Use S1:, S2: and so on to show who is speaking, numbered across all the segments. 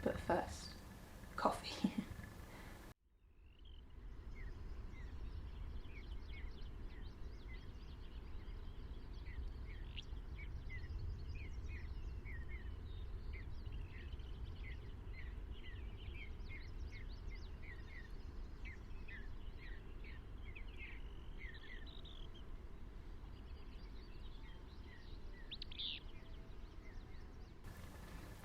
S1: But first, coffee.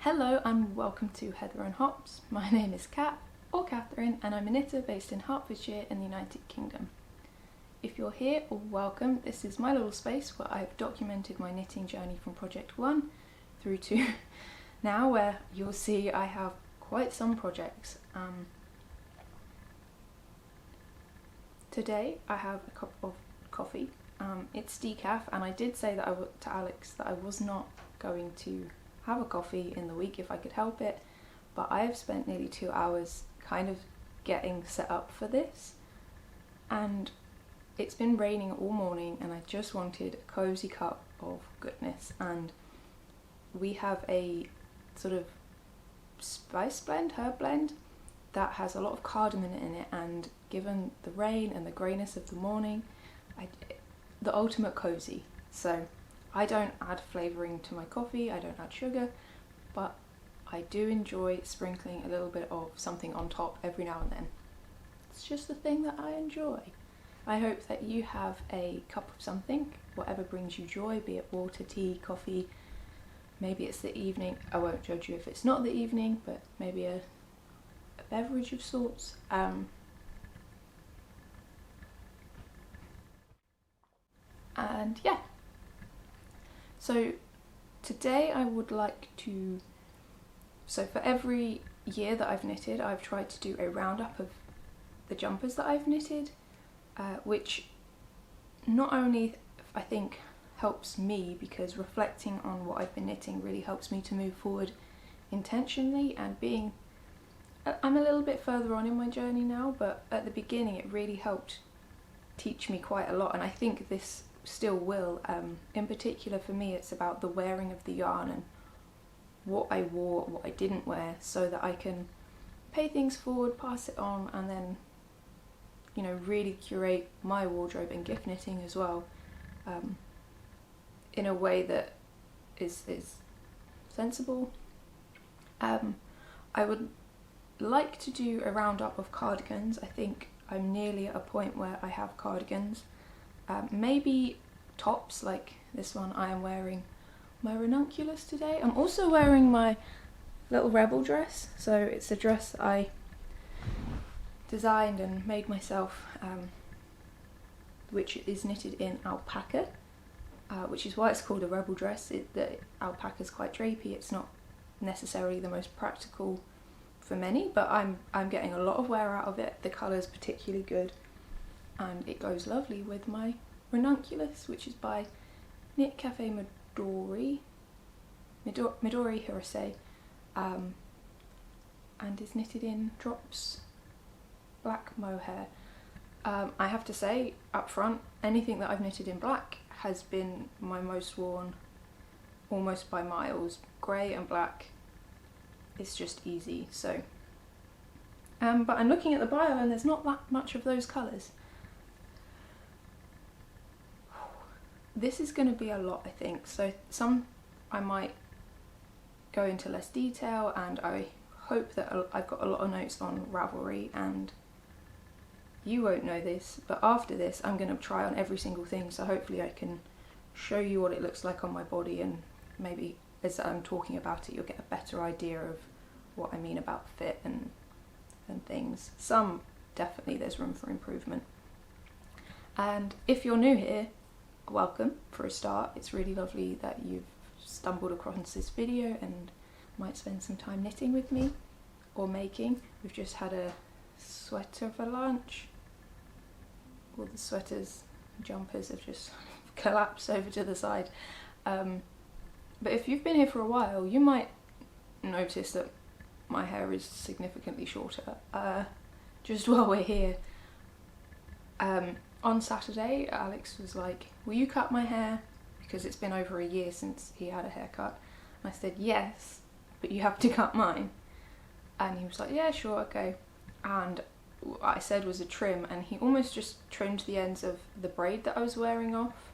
S1: Hello and welcome to Heather and Hops. My name is Katt, or Catherine, and I'm a knitter based in Hertfordshire in the United Kingdom. If you're here, welcome. This is my little space where I've documented my knitting journey from project 1 through to now, where you'll see I have quite some projects. Today I have a cup of coffee. It's decaf, and I did say that to Alex that I was not going to have a coffee in the week if I could help it, but I have spent nearly 2 hours kind of getting set up for this, and it's been raining all morning and I just wanted a cozy cup of goodness. And we have a sort of spice blend, herb blend, that has a lot of cardamom in it, and given the rain and the greyness of the morning, the ultimate cozy. So I don't add flavouring to my coffee, I don't add sugar, but I do enjoy sprinkling a little bit of something on top every now and then. It's just the thing that I enjoy. I hope that you have a cup of something, whatever brings you joy, be it water, tea, coffee, maybe it's the evening. I won't judge you if it's not the evening, but maybe a beverage of sorts. And yeah. So today I would like to, so for every year that I've knitted, I've tried to do a roundup of the jumpers that I've knitted, which not only I think helps me, because reflecting on what I've been knitting really helps me to move forward intentionally, and I'm a little bit further on in my journey now, but at the beginning it really helped teach me quite a lot, and I think this still will. In particular for me, it's about the wearing of the yarn and what I wore, what I didn't wear, so that I can pay things forward, pass it on, and then, you know, really curate my wardrobe and gift knitting as well, in a way that is sensible. I would like to do a roundup of cardigans. I think I'm nearly at a point where I have cardigans. Maybe tops like this one. I am wearing my Runnculus today. I'm also wearing my little rebel dress. So it's a dress I designed and made myself, which is knitted in alpaca, which is why it's called a rebel dress. The alpaca is quite drapey. It's not necessarily the most practical for many, but I'm getting a lot of wear out of it. The colour is particularly good, and it goes lovely with my Runnculus, which is by Knit Cafe Midori Hirose, and is knitted in drops black mohair. I have to say up front, anything that I've knitted in black has been my most worn, almost by miles. Grey and black is just easy. So but I'm looking at the bio and there's not that much of those colours. This is going to be a lot, I think. So some I might go into less detail, and I hope that I've got a lot of notes on Ravelry, and you won't know this, but after this I'm going to try on every single thing, so hopefully I can show you what it looks like on my body, and maybe as I'm talking about it you'll get a better idea of what I mean about fit and things. Some definitely there's room for improvement. And if you're new here, welcome for a start. It's really lovely that you've stumbled across this video and might spend some time knitting with me or making. We've just had a sweater for lunch. All the sweaters, jumpers have just collapsed over to the side. But if you've been here for a while, you might notice that my hair is significantly shorter. Just while we're here, on Saturday Alex was like, will you cut my hair? Because it's been over a year since he had a haircut. And I said, yes, but you have to cut mine. And he was like, yeah, sure, okay. And what I said was a trim, and he almost just trimmed the ends of the braid that I was wearing off.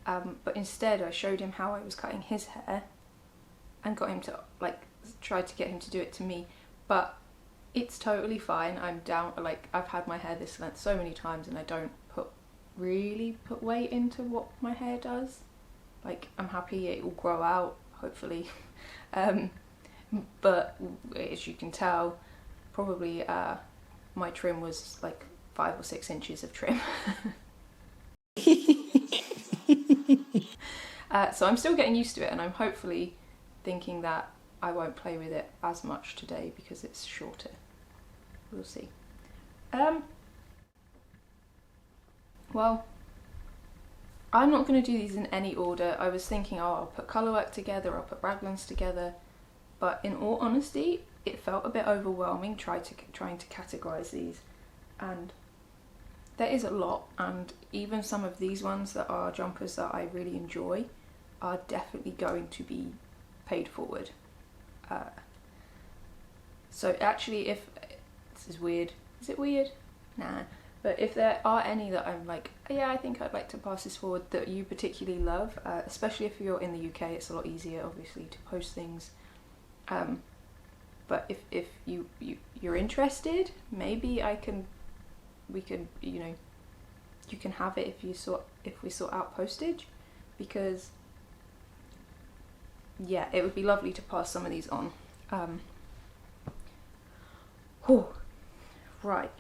S1: But instead I showed him how I was cutting his hair and got him to, like, tried to get him to do it to me. But it's totally fine. I'm down, like, I've had my hair this length so many times and I don't really put weight into what my hair does. Like, I'm happy it will grow out, hopefully. But as you can tell, probably my trim was like 5 or 6 inches of trim. So I'm still getting used to it, and I'm hopefully thinking that I won't play with it as much today because it's shorter. We'll see. Well, I'm not going to do these in any order. I was thinking, oh, I'll put colourwork together, I'll put raglans together, but in all honesty, it felt a bit overwhelming trying to categorise these, and there is a lot, and even some of these ones that are jumpers that I really enjoy are definitely going to be paid forward. So actually, if this is weird, is it weird? Nah. But if there are any that I'm like, yeah, I think I'd like to pass this forward, that you particularly love, especially if you're in the UK, it's a lot easier obviously to post things. But if you're interested, maybe we can, you know, you can have it if we sort out postage, because yeah, it would be lovely to pass some of these on. Right.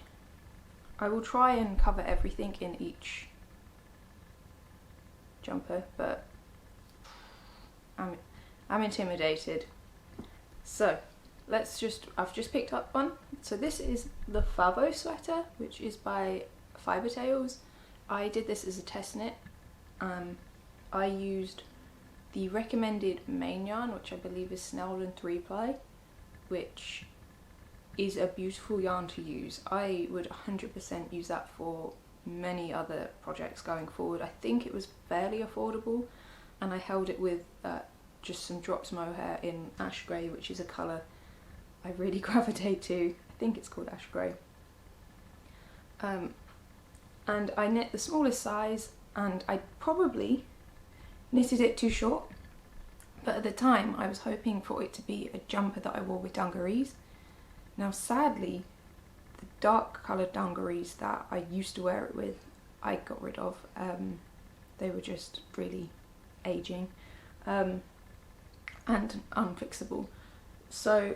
S1: I will try and cover everything in each jumper, but I'm intimidated. So I've just picked up one. So this is the Favo sweater, which is by Fibre. I did this as a test knit. I used the recommended main yarn, which I believe is Snellen 3-ply, which is a beautiful yarn to use. I would 100% use that for many other projects going forward. I think it was fairly affordable, and I held it with just some drops mohair in ash grey, which is a colour I really gravitate to. I think it's called ash grey. And I knit the smallest size, and I probably knitted it too short, but at the time I was hoping for it to be a jumper that I wore with dungarees. Now sadly, the dark coloured dungarees that I used to wear it with, I got rid of. They were just really aging and unfixable. So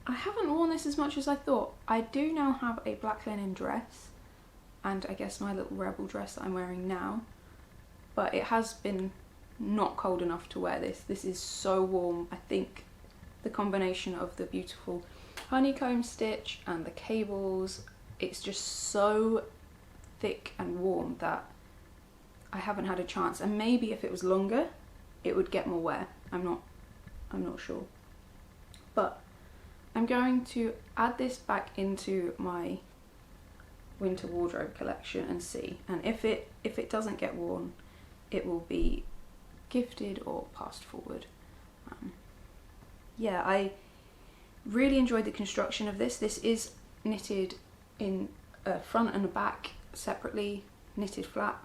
S1: I haven't worn this as much as I thought. I do now have a black linen dress, and I guess my little rebel dress that I'm wearing now, but it has been not cold enough to wear this. This is so warm. I think the combination of the beautiful honeycomb stitch and the cables, it's just so thick and warm that I haven't had a chance. And maybe if it was longer, it would get more wear. I'm not sure. But I'm going to add this back into my winter wardrobe collection and see. And if it doesn't get worn, it will be gifted or passed forward. Yeah, I really enjoyed the construction of this. This is knitted in a front and a back separately, knitted flat,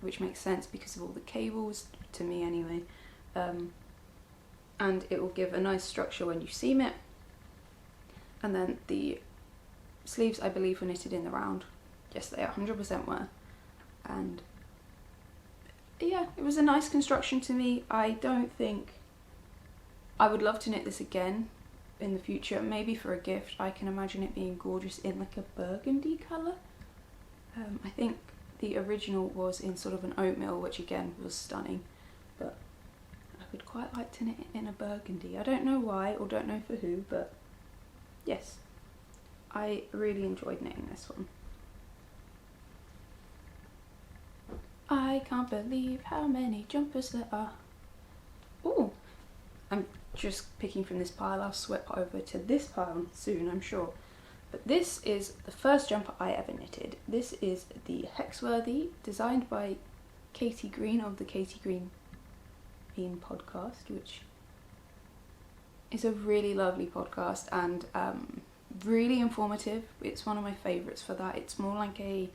S1: which makes sense because of all the cables, to me anyway. And it will give a nice structure when you seam it. And then the sleeves, I believe, were knitted in the round. Yes, they are, 100% were. And yeah, it was a nice construction to me. I don't think I would love to knit this again in the future, maybe for a gift. I can imagine it being gorgeous in like a burgundy colour. I think the original was in sort of an oatmeal, which again was stunning, but I would quite like to knit it in a burgundy. I don't know why, or don't know for who, but yes, I really enjoyed knitting this one. I can't believe how many jumpers there are. Ooh, I'm just picking from this pile. I'll swap over to this pile soon, I'm sure. But this is the first jumper I ever knitted. This is the Hexworthy, designed by Katie Green of the Katie Green podcast, which is a really lovely podcast and really informative. It's one of my favourites for that. It's more like a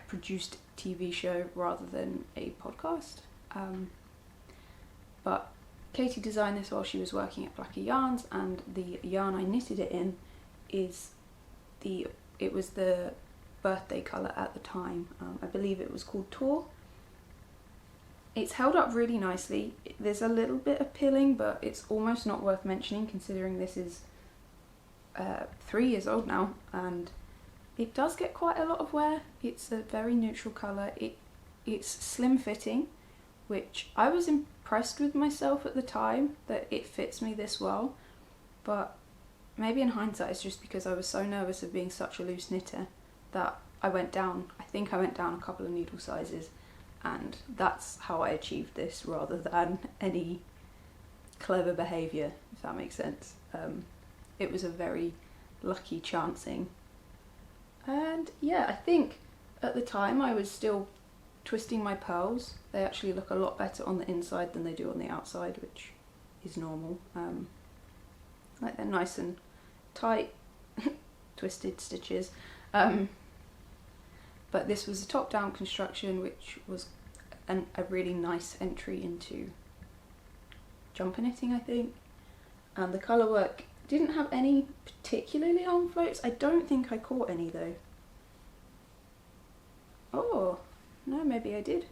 S1: produced TV show rather than a podcast. But Katie designed this while she was working at Blacker Yarns, and the yarn I knitted it in it was the birthday colour at the time. I believe it was called Tour. It's held up really nicely. There's a little bit of pilling, but it's almost not worth mentioning considering this is 3 years old now, and it does get quite a lot of wear. It's a very neutral colour. It's slim fitting, which I was impressed with myself at the time that it fits me this well, but maybe in hindsight it's just because I was so nervous of being such a loose knitter that I think I went down a couple of needle sizes, and that's how I achieved this rather than any clever behaviour, if that makes sense. It was a very lucky chancing. And yeah, I think at the time I was still twisting my pearls. They actually look a lot better on the inside than they do on the outside, which is normal. Like they're nice and tight, twisted stitches. But this was a top-down construction, which was a really nice entry into jumper knitting, I think. And the colour work didn't have any particularly long floats. I don't think I caught any though. Oh, no, maybe I did.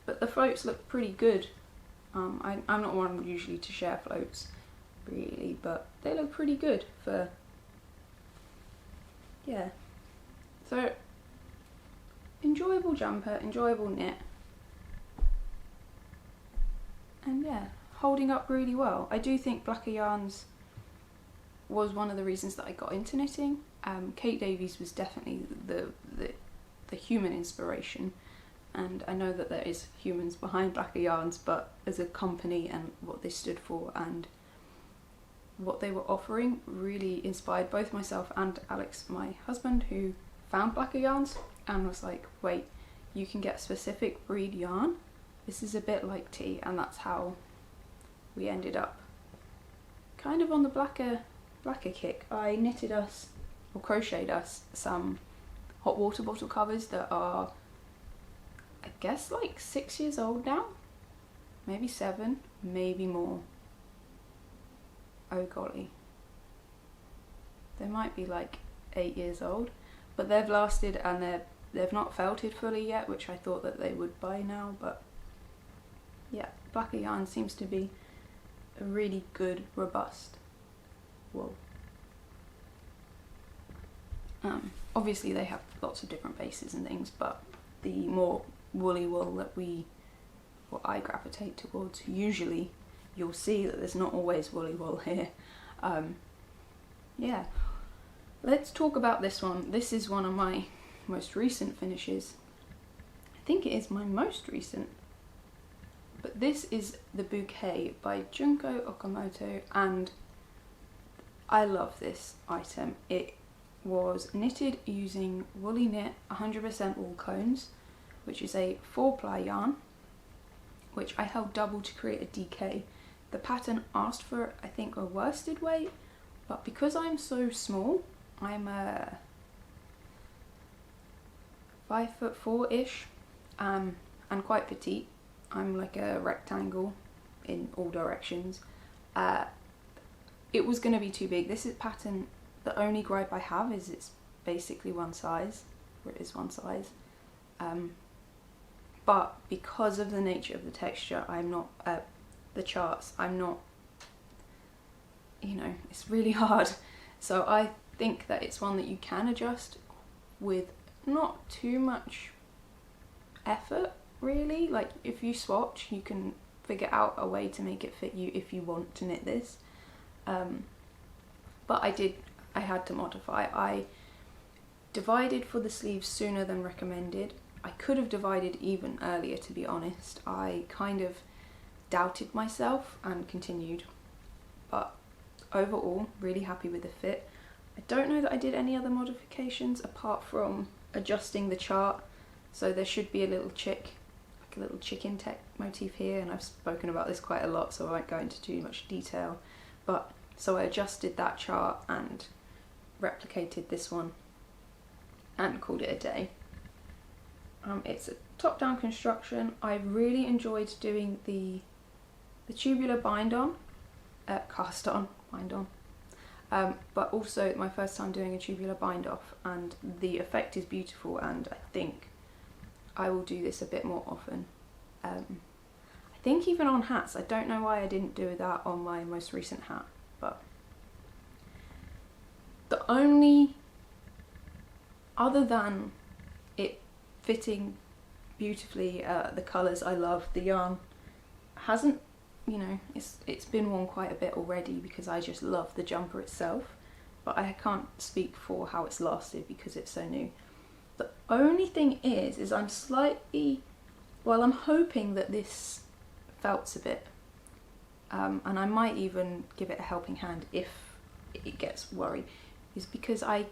S1: But the floats look pretty good. I'm not one usually to share floats, really, but they look pretty good for, yeah. So, enjoyable jumper, enjoyable knit. And yeah, holding up really well. I do think Blacker Yarns was one of the reasons that I got into knitting. Kate Davies was definitely the human inspiration, and I know that there is humans behind Blacker Yarns, but as a company and what they stood for and what they were offering really inspired both myself and Alex, my husband, who found Blacker Yarns and was like, wait, you can get specific breed yarn, this is a bit like tea, and that's how we ended up kind of on the blacker kick. I knitted us, or crocheted us, some hot water bottle covers that are, I guess, like 6 years old now, maybe 7, maybe more. Oh golly, they might be like 8 years old, but they've lasted, and they've not felted fully yet, which I thought that they would by now. But yeah, Blacker Yarn seems to be a really good, robust wool. Obviously they have lots of different bases and things, but the more woolly wool that I gravitate towards, usually you'll see that there's not always woolly wool here. Yeah, let's talk about this one. This is one of my most recent finishes. I think it is my most recent. But this is the Bouquet by Junko Okamoto, and I love this item. It was knitted using Woolly Knit 100% wool cones, which is a 4-ply yarn, which I held double to create a DK. The pattern asked for, I think, a worsted weight, but because I'm so small, I'm 5'4"-ish, and quite petite. I'm like a rectangle in all directions. It was going to be too big. This is pattern, the only gripe I have is it's basically one size, or it is one size. But because of the nature of the texture, I'm not, the charts, I'm not, you know, it's really hard. So I think that it's one that you can adjust with not too much effort, really. Like if you swatch, you can figure out a way to make it fit you if you want to knit this. But I had to modify. I divided for the sleeves sooner than recommended. I could have divided even earlier, to be honest. I kind of doubted myself and continued, but overall really happy with the fit. I don't know that I did any other modifications apart from adjusting the chart, so there should be a little chick, like like a little chicken tech motif here, and I've spoken about this quite a lot, so I won't go into too much detail. But so I adjusted that chart and replicated this one and called it a day. It's a top-down construction. I really enjoyed doing the tubular bind-on, cast-on, bind-on, but also my first time doing a tubular bind-off, and the effect is beautiful, and I think I will do this a bit more often. I think even on hats. I don't know why I didn't do that on my most recent hat, but the only, other than it fitting beautifully, the colours I love, the yarn hasn't, you know, it's been worn quite a bit already because I just love the jumper itself, but I can't speak for how it's lasted because it's so new. The only thing is I'm slightly, well, I'm hoping that this felts a bit, and I might even give it a helping hand if it gets worried, is because I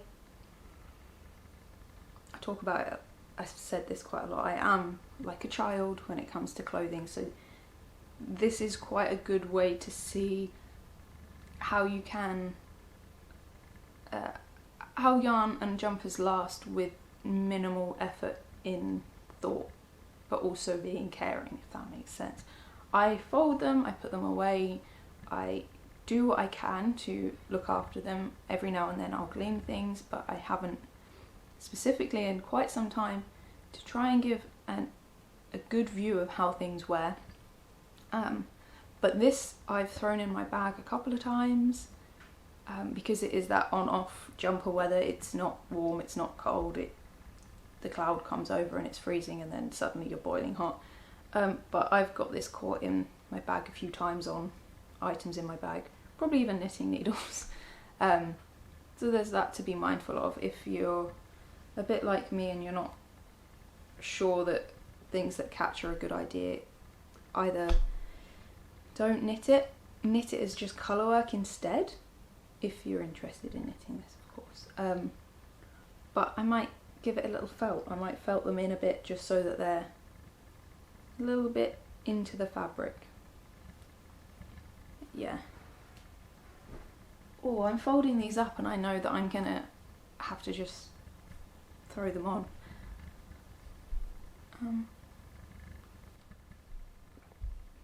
S1: talk about it, I've said this quite a lot, I am like a child when it comes to clothing, so this is quite a good way to see how you can, how yarn and jumpers last with minimal effort in thought, but also being caring, if that makes sense. I fold them, I put them away, I do what I can to look after them. Every now and then I'll glean things, but I haven't specifically in quite some time to try and give a good view of how things wear. But this I've thrown in my bag a couple of times because it is that on-off jumper weather. It's not warm, it's not cold, the cloud comes over and it's freezing and then suddenly you're boiling hot. But I've got this caught in my bag a few times on items in my bag, probably even knitting needles. So there's that to be mindful of if you're a bit like me and you're not sure that things that catch are a good idea. Either don't knit it as just colour work instead, if you're interested in knitting this, of course. But I might give it a little felt. I might felt them in a bit just so that they're a little bit into the fabric. Yeah. Oh, I'm folding these up and I know that I'm gonna have to just throw them on.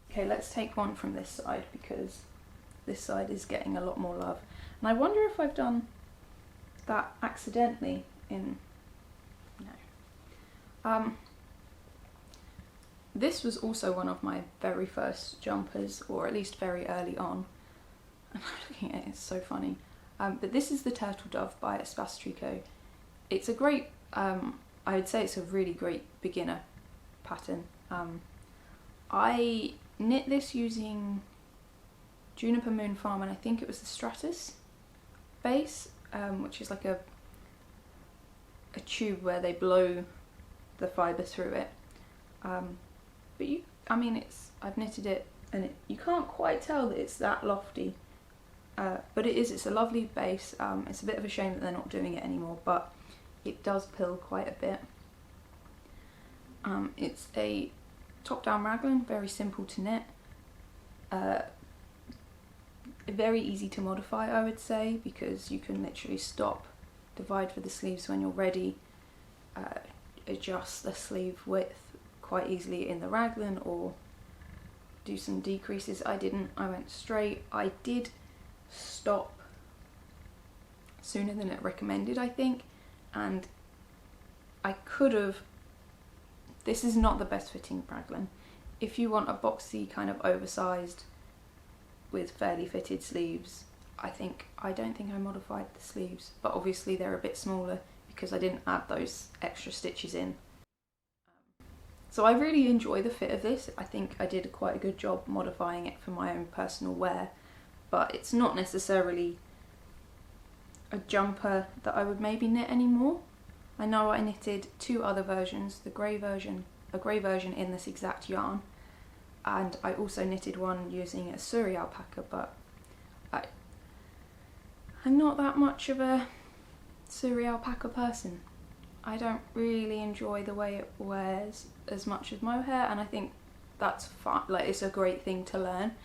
S1: Okay, let's take one from this side because this side is getting a lot more love. And I wonder if I've done that accidentally in... no. This was also one of my very first jumpers, or at least very early on. And I'm looking at it, it's so funny. But this is the Turtle Dove by Espastrico. It's a great, I would say it's a really great beginner pattern. I knit this using Juniper Moon Farm, and I think it was the Stratus base, which is like a tube where they blow the fibre through it. But I mean, I've knitted it and you can't quite tell that it's that lofty, but it's a lovely base. It's a bit of a shame that they're not doing it anymore, but it does pill quite a bit. It's a top-down raglan, very simple to knit, very easy to modify, I would say, because you can literally stop, divide for the sleeves when you're ready, adjust the sleeve width quite easily in the raglan, or do some decreases. I didn't, I went straight. I did stop sooner than it recommended, I think, and I could have, this is not the best fitting raglan. If you want a boxy kind of oversized with fairly fitted sleeves, I don't think I modified the sleeves, but obviously they're a bit smaller because I didn't add those extra stitches in. So I really enjoy the fit of this. I think I did quite a good job modifying it for my own personal wear, but it's not necessarily a jumper that I would maybe knit anymore. I know I knitted two other versions, a grey version in this exact yarn, and I also knitted one using a Suri alpaca, but I'm not that much of a Suri alpaca person. I don't really enjoy the way it wears as much as mohair, and I think that's fine. Like, it's a great thing to learn.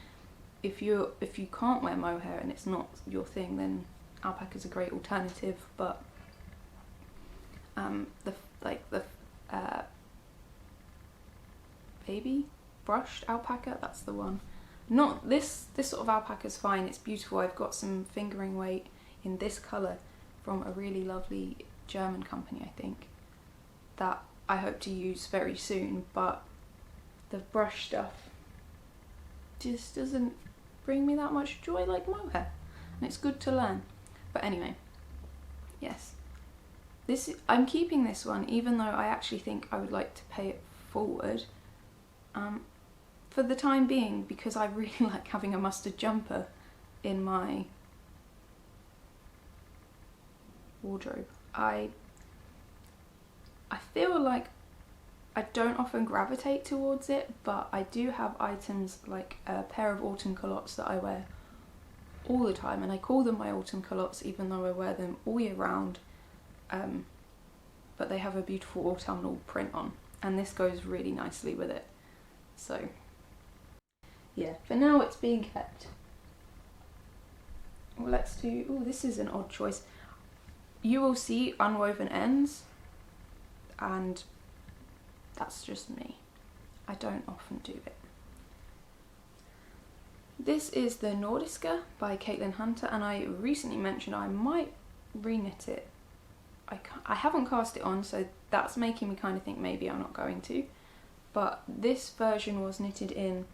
S1: If you can't wear mohair and it's not your thing, then alpaca is a great alternative. But the baby brushed alpaca, that's the one. Not this sort of alpaca is fine. It's beautiful. I've got some fingering weight in this colour from a really lovely German company, I think, that I hope to use very soon, but the brush stuff just doesn't bring me that much joy like mohair, and it's good to learn. But anyway, yes, I'm keeping this one, even though I actually think I would like to pay it forward for the time being, because I really like having a mustard jumper in my wardrobe. I feel like I don't often gravitate towards it, but I do have items like a pair of autumn culottes that I wear all the time, and I call them my autumn culottes even though I wear them all year round, but they have a beautiful autumnal print on, and this goes really nicely with it. So yeah, for now it's being kept. Well, let's do, oh, this is an odd choice. You will see unwoven ends, and that's just me. I don't often do it. This is the Nordica by Caitlin Hunter, and I recently mentioned I might reknit it. I haven't cast it on, so that's making me kind of think maybe I'm not going to. But this version was knitted in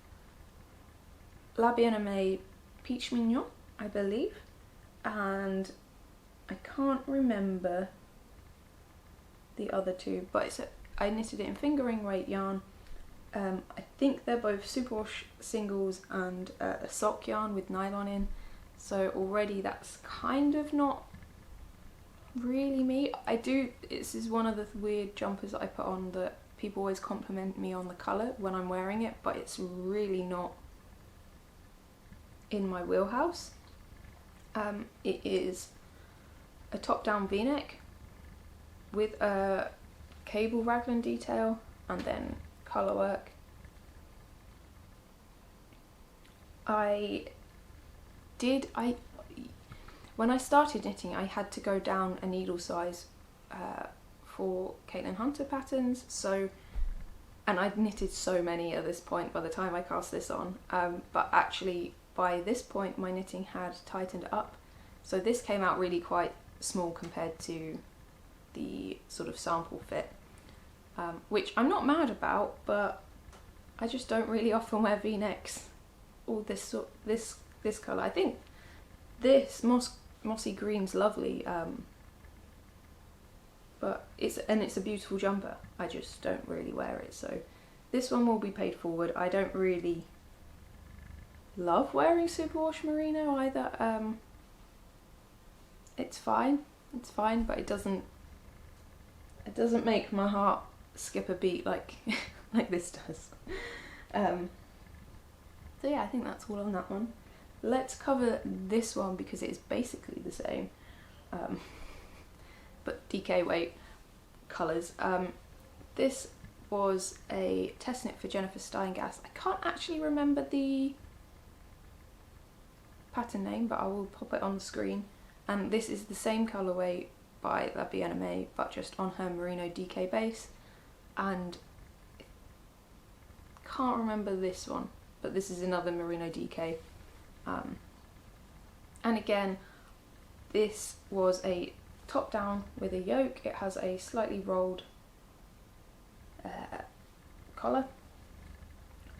S1: Albiona Peach Mignon, I believe, and I can't remember the other two, but I knitted it in fingering weight yarn. I think they're both superwash singles and a sock yarn with nylon in, so already that's kind of not really me. This is one of the weird jumpers that I put on that people always compliment me on the colour when I'm wearing it, but it's really not in my wheelhouse. It is a top-down v-neck with a cable raglan detail and then colour work. When I started knitting, I had to go down a needle size for Caitlin Hunter patterns, and I'd knitted so many at this point by the time I cast this on, but actually by this point my knitting had tightened up, so this came out really quite small compared to the sort of sample fit, which I'm not mad about, but I just don't really often wear v-necks or this colour. I think this mossy green's lovely, but it's a beautiful jumper. I just don't really wear it, so this one will be paid forward. I don't really love wearing superwash merino either. It's fine, but it doesn't make my heart skip a beat like like this does. So yeah, I think that's all on that one. Let's cover this one because it is basically the same, but DK weight colours. This was a test knit for Jennifer Steingass. I can't actually remember the pattern name, but I will pop it on the screen. And this is the same colourway by Albiona, but just on her merino DK base. And can't remember this one, but this is another merino DK. And again, this was a top down with a yoke. It has a slightly rolled collar.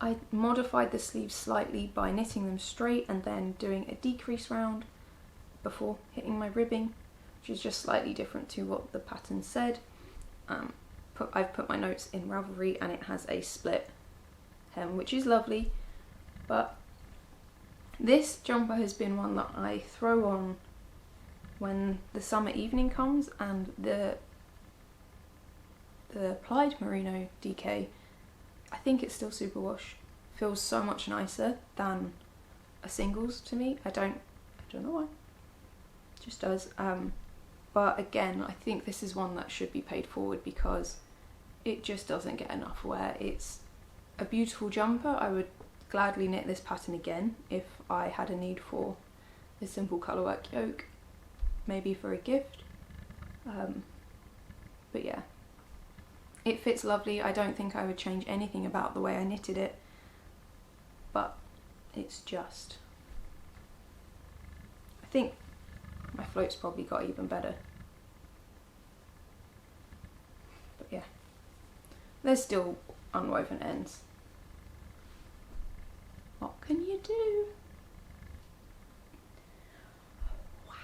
S1: I modified the sleeves slightly by knitting them straight and then doing a decrease round before hitting my ribbing, which is just slightly different to what the pattern said. I've put my notes in Ravelry, and it has a split hem, which is lovely, but this jumper has been one that I throw on when the summer evening comes, and the applied merino DK, I think it's still superwash, feels so much nicer than a singles to me. I don't know why, it just does. but again, I think this is one that should be paid forward because it just doesn't get enough wear. It's a beautiful jumper. I would gladly knit this pattern again if I had a need for a simple colourwork yoke, maybe for a gift. But yeah, it fits lovely. I don't think I would change anything about the way I knitted it, but it's just, I think my float's probably got even better. But yeah, there's still unwoven ends. What can you do? Wow,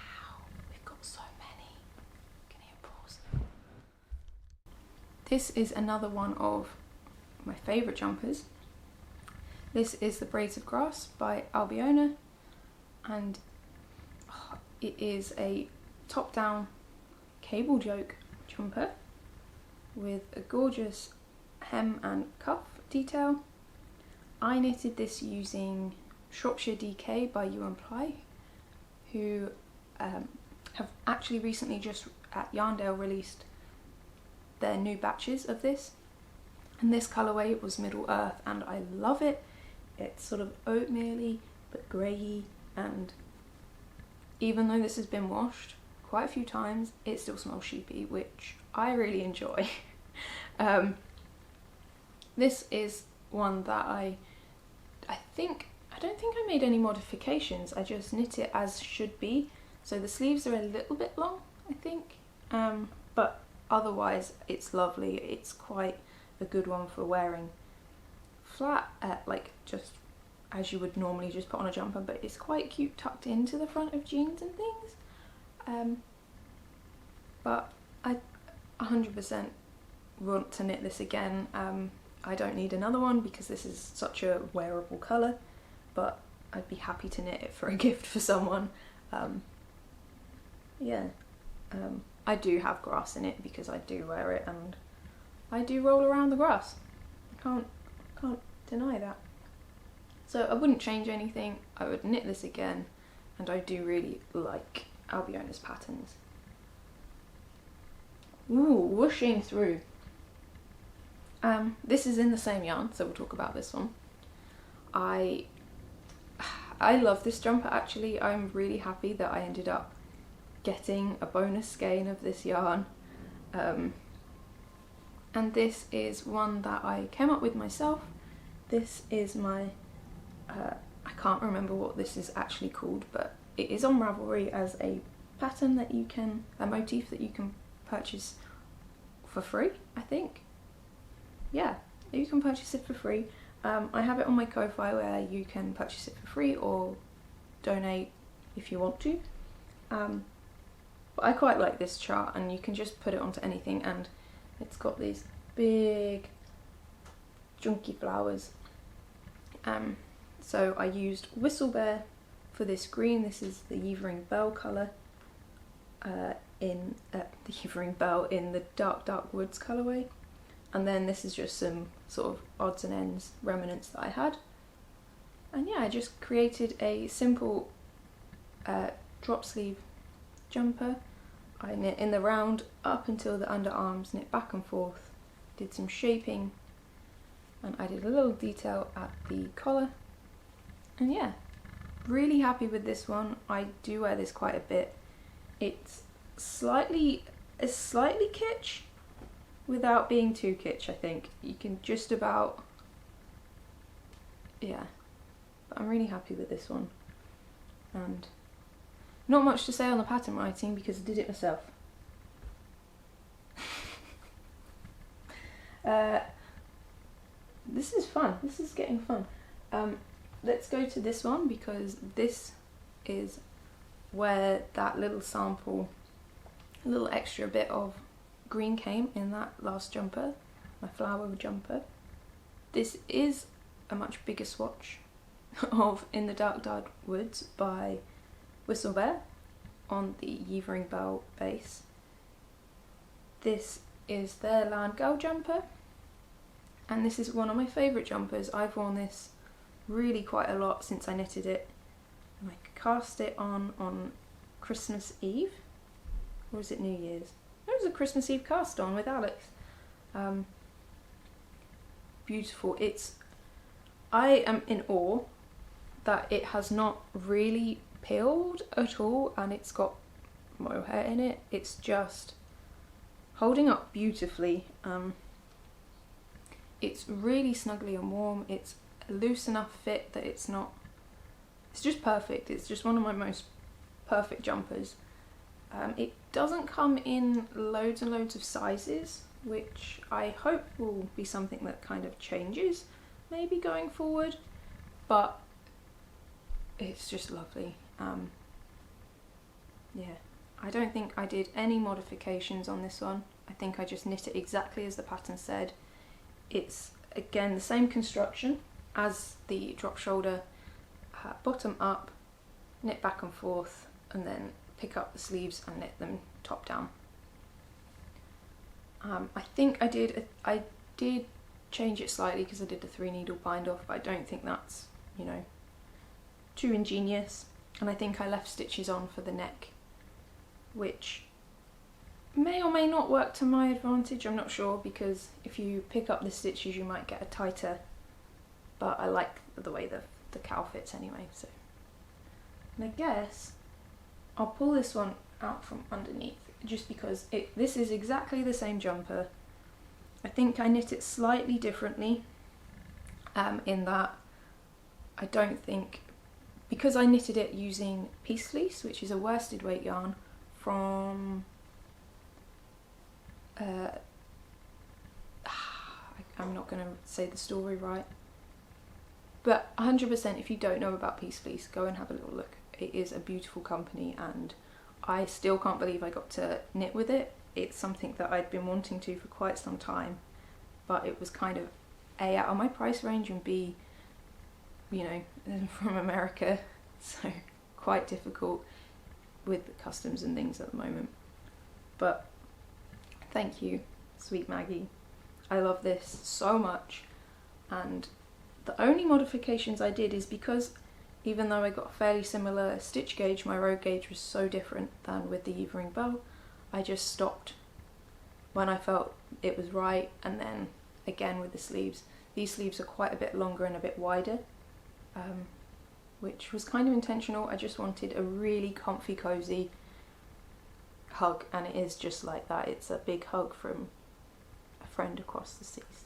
S1: we've got so many. Can you pause? This is another one of my favourite jumpers. This is the Braids of Grass by Albiona, and it is a top-down cable yoke jumper with a gorgeous hem and cuff detail. I knitted this using Shropshire DK by Joanna, who have actually recently just at Yarndale released their new batches of this, and this colourway was Middle Earth and I love it. It's sort of oatmeal-y but grey, and even though this has been washed quite a few times, it still smells sheepy, which I really enjoy. This is one that I don't think I made any modifications. I just knit it as should be. So the sleeves are a little bit long, I think, but otherwise it's lovely. It's quite a good one for wearing flat, like just as you would normally just put on a jumper, but it's quite cute tucked into the front of jeans and things. But I 100% want to knit this again. I don't need another one because this is such a wearable colour, but I'd be happy to knit it for a gift for someone. I do have grass in it because I do wear it and I do roll around the grass. I can't deny that. So I wouldn't change anything. I would knit this again, and I do really like Albiona's patterns. Ooh, whooshing through. This is in the same yarn, so we'll talk about this one. I love this jumper actually. I'm really happy that I ended up getting a bonus skein of this yarn. And this is one that I came up with myself. This is my, I can't remember what this is actually called, but it is on Ravelry as a pattern that you can, a motif that you can purchase for free, I think. Yeah, you can purchase it for free. I have it on my Ko-fi where you can purchase it for free or donate if you want to. But I quite like this chart, and you can just put it onto anything, and it's got these big chunky flowers. So I used Whistlebear for this green. This is the Yvering Bell colour, in the Yvering Bell in the Dark Woods colourway. And then this is just some sort of odds and ends remnants that I had. And yeah, I just created a simple drop sleeve jumper. I knit in the round up until the underarms, knit back and forth, did some shaping, and I did a little detail at the collar. And yeah, really happy with this one. I do wear this quite a bit. It's slightly kitsch without being too kitsch, I think. You can just about, yeah, but I'm really happy with this one. And not much to say on the pattern writing because I did it myself. This is fun. This is getting fun. Let's go to this one because this is where that little sample, a little extra bit of green came in that last jumper, my flower jumper. This is a much bigger swatch of In the Dark Woods by Whistlebear on the Yvering Bell base. This is their Land Girl jumper, and this is one of my favourite jumpers. I've worn this really quite a lot since I knitted it, and I cast it on Christmas Eve, or was it New Year's? It was a Christmas Eve cast on with Alex. Beautiful. I am in awe that it has not really peeled at all, and it's got mohair in it. It's just holding up beautifully. It's really snuggly and warm. It's a loose enough fit that it's just perfect. It's just one of my most perfect jumpers. It doesn't come in loads and loads of sizes, which I hope will be something that kind of changes maybe going forward, but it's just lovely. Yeah, I don't think I did any modifications on this one. I think I just knit it exactly as the pattern said. It's again the same construction as the drop shoulder, bottom up, knit back and forth, and then pick up the sleeves and knit them top down. I think I did change it slightly because I did the 3 needle bind off, but I don't think that's, you know, too ingenious. And I think I left stitches on for the neck, which may or may not work to my advantage, I'm not sure, because if you pick up the stitches you might get a tighter, but I like the way the cowl fits anyway. So, and I guess I'll pull this one out from underneath just because this is exactly the same jumper. I think I knit it slightly differently in that I don't think, because I knitted it using Piece Fleece, which is a worsted weight yarn from I'm not going to say the story right, but 100% if you don't know about Piece Fleece, go and have a little look. It is a beautiful company and I still can't believe I got to knit with it. It's something that I'd been wanting to for quite some time, but it was kind of A, out of my price range, and B, you know, from America, so quite difficult with the customs and things at the moment. But thank you, sweet Maggie. I love this so much, and the only modifications I did is because even though I got a fairly similar stitch gauge, my row gauge was so different than with the Evering bow. I just stopped when I felt it was right, and then again with the sleeves. These sleeves are quite a bit longer and a bit wider, which was kind of intentional. I just wanted a really comfy, cozy hug, and it is just like that. It's a big hug from a friend across the seas.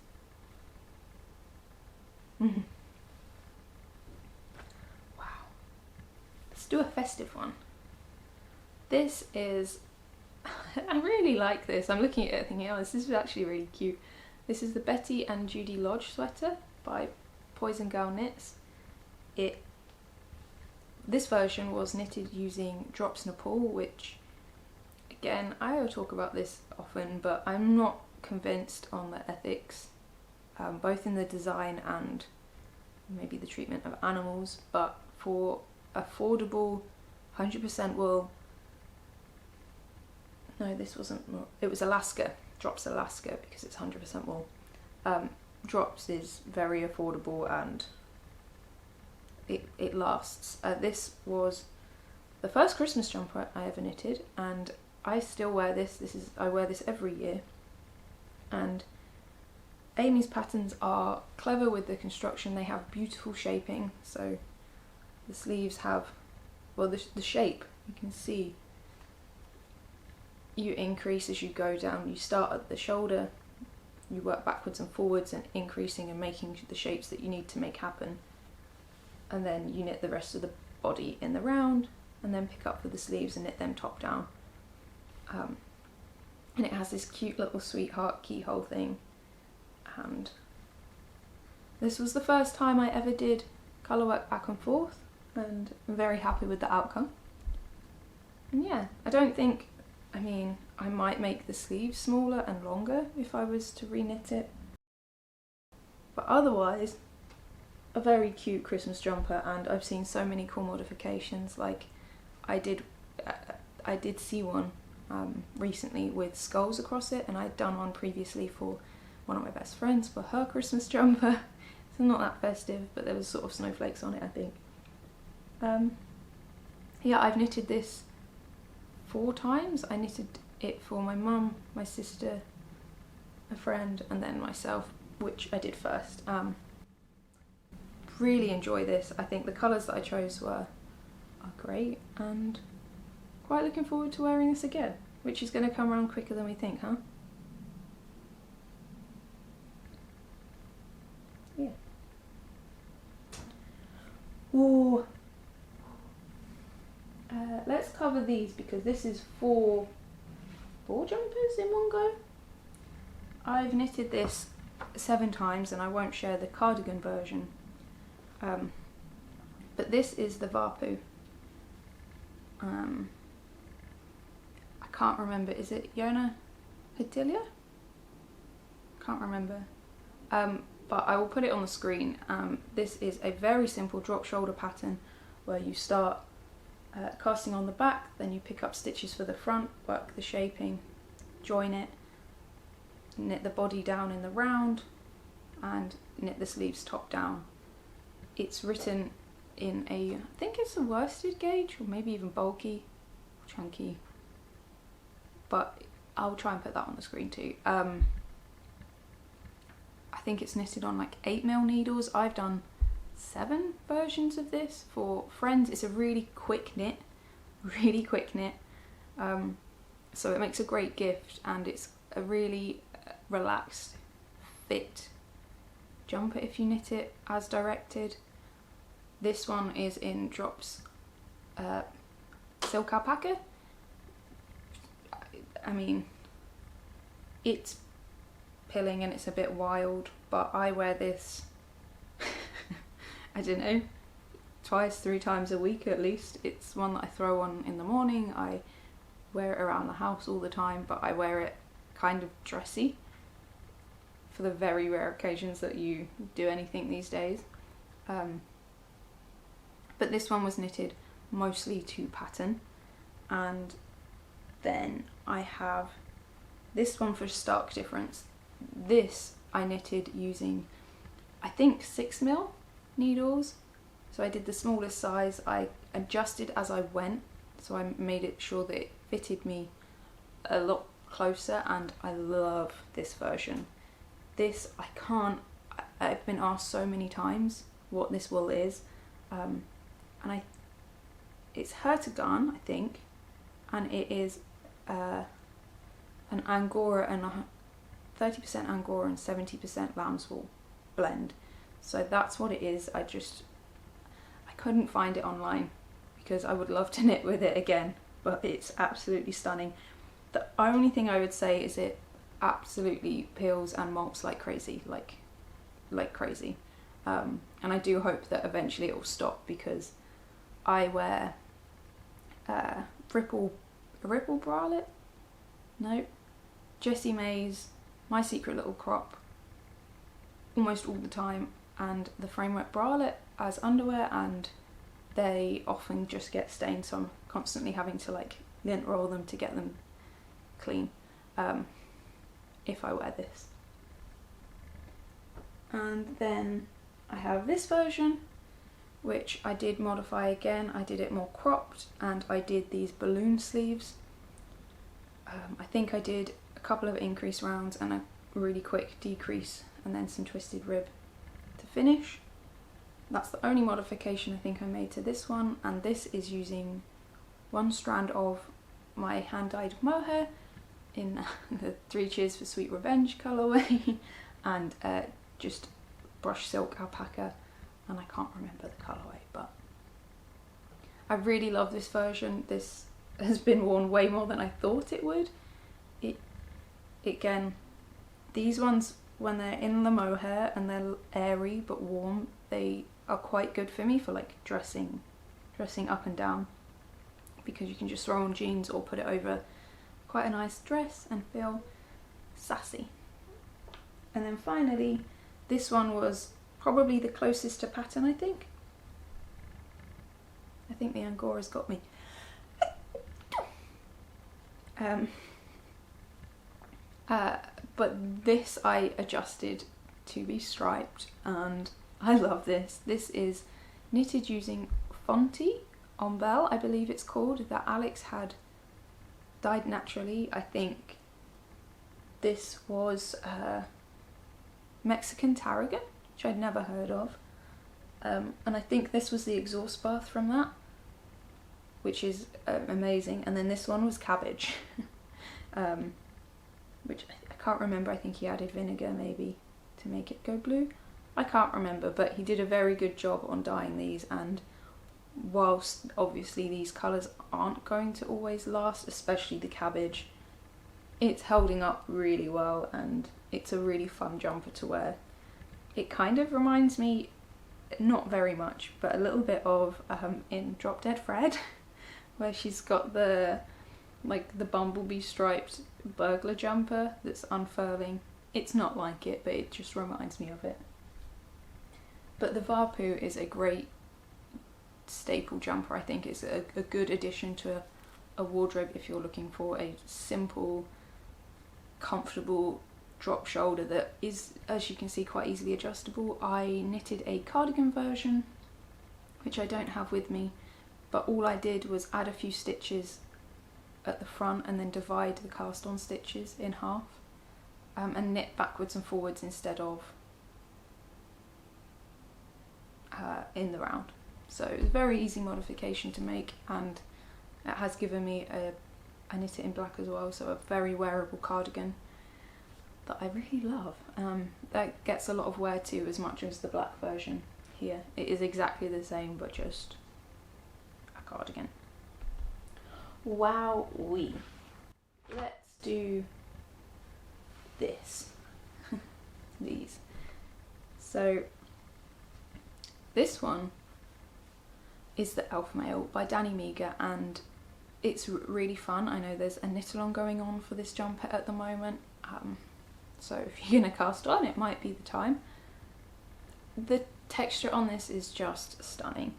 S1: Wow. Let's do a festive one. This is, I really like this. I'm looking at it thinking, oh, this is actually really cute. This is the Betty and Judy Lodge sweater by Poison Girl Knits. This version was knitted using Drops Nepal, which, again, I will talk about this often, but I'm not convinced on the ethics, both in the design and maybe the treatment of animals, but for affordable 100% wool, no, this wasn't, it was Alaska, Drops Alaska, because it's 100% wool. Drops is very affordable and it lasts. This was the first Christmas jumper I ever knitted, and I still wear this. I wear this every year, and Amy's patterns are clever with the construction. They have beautiful shaping, so the sleeves have, well, the shape, you can see, you increase as you go down. You start at the shoulder, you work backwards and forwards and increasing and making the shapes that you need to make happen, and then you knit the rest of the body in the round and then pick up for the sleeves and knit them top down. And it has this cute little sweetheart keyhole thing, and this was the first time I ever did colour work back and forth, and I'm very happy with the outcome. And yeah, I don't think, I mean, I might make the sleeves smaller and longer if I was to reknit it, but otherwise a very cute Christmas jumper. And I've seen so many cool modifications. Like I did see one recently with skulls across it, and I'd done one previously for one of my best friends for her Christmas jumper. It's not that festive, but there was sort of snowflakes on it, I think. Yeah, I've knitted this 4 times. I knitted it for my mum, my sister, a friend, and then myself, which I did first. Really enjoy this. I think the colours that I chose are great, and quite looking forward to wearing this again, which is going to come around quicker than we think, huh? Yeah. Ooh. Let's cover these because this is four jumpers in one go. I've knitted this 7 times and I won't share the cardigan version. But this is the Varpu. I can't remember, is it Joanna K? Can't remember. But I will put it on the screen. This is a very simple drop shoulder pattern where you start casting on the back, then you pick up stitches for the front, work the shaping, join it, knit the body down in the round, and knit the sleeves top down. It's written in a, I think it's a worsted gauge, or maybe even bulky, chunky, but I'll try and put that on the screen too. I think it's knitted on like 8mm needles. I've done 7 versions of this for friends. It's a really quick knit, so it makes a great gift, and it's a really relaxed fit jumper if you knit it as directed. This one is in drops silk alpaca. I mean, it's pilling and it's a bit wild, but I wear this I don't know, 2-3 times a week at least. It's one that I throw on in the morning. I wear it around the house all the time, but I wear it kind of dressy for the very rare occasions that you do anything these days. But this one was knitted mostly to pattern, and then I have this one for stark difference. This I knitted using, I think, 6mm needles, so I did the smallest size. I adjusted as I went, so I made it sure that it fitted me a lot closer, and I love this version. This, I've been asked so many times what this wool is, and it's Hertagan, I think, and it is an Angora and 30% Angora and 70% lamb's wool blend. So that's what it is. I couldn't find it online because I would love to knit with it again, but it's absolutely stunning. The only thing I would say is it absolutely peels and molts like crazy, like crazy. And I do hope that eventually it will stop, because I wear a ripple bralette? No, Jessie May's My Secret Little Crop almost all the time, and the framework bralette as underwear, and they often just get stained, so I'm constantly having to like lint roll them to get them clean if I wear this. And then I have this version, which I did modify again. I did it more cropped, and I did these balloon sleeves. I think I did a couple of increase rounds and a really quick decrease, and then some twisted rib to finish. That's the only modification I think I made to this one, and this is using one strand of my hand-dyed mohair in the 3 Cheers for Sweet Revenge colourway, and just brush silk alpaca, and I can't remember the colourway, but I really love this version. This has been worn way more than I thought it would. Again, these ones, when they're in the mohair and they're airy but warm, they are quite good for me for like dressing up and down, because you can just throw on jeans or put it over quite a nice dress and feel sassy. And then finally, this one was probably the closest to pattern, I think. I think the Angora's got me. But this I adjusted to be striped, and I love this. This is knitted using Fonty Ombel, I believe it's called, that Alex had dyed naturally. I think this was Mexican tarragon, which I'd never heard of. And I think this was the exhaust bath from that, which is amazing. And then this one was cabbage, which I can't remember. I think he added vinegar maybe to make it go blue. I can't remember, but he did a very good job on dyeing these, and whilst obviously these colours aren't going to always last, especially the cabbage, it's holding up really well and it's a really fun jumper to wear. It kind of reminds me, not very much, but a little bit of in Drop Dead Fred, where she's got the bumblebee striped burglar jumper that's unfurling. It's not like it, but it just reminds me of it. But the Varpu is a great staple jumper. I think it's a good addition to a wardrobe if you're looking for a simple, comfortable drop shoulder that is, as you can see, quite easily adjustable. I knitted a cardigan version, which I don't have with me, but all I did was add a few stitches at the front and then divide the cast on stitches in half, and knit backwards and forwards instead of in the round. So it was a very easy modification to make, and it has given me I knit it in black as well, so a very wearable cardigan that I really love. That gets a lot of wear too, as much as the black version here. It is exactly the same, but just a cardigan. Wowee. Let's do this. These. So this one is the Elf Mail by Danny Meagher, and it's really fun. I know there's a knit along going on for this jumper at the moment, so if you're gonna cast on, it might be the time. The texture on this is just stunning.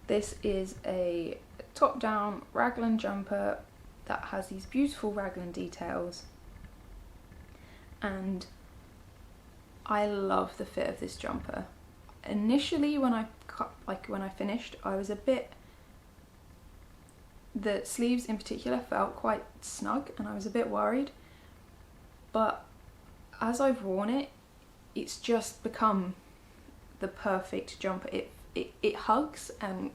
S1: This is a top-down raglan jumper that has these beautiful raglan details, and I love the fit of this jumper. Initially, when I finished, I was a bit, the sleeves in particular felt quite snug and I was a bit worried, but as I've worn it, it's just become the perfect jumper. It hugs, and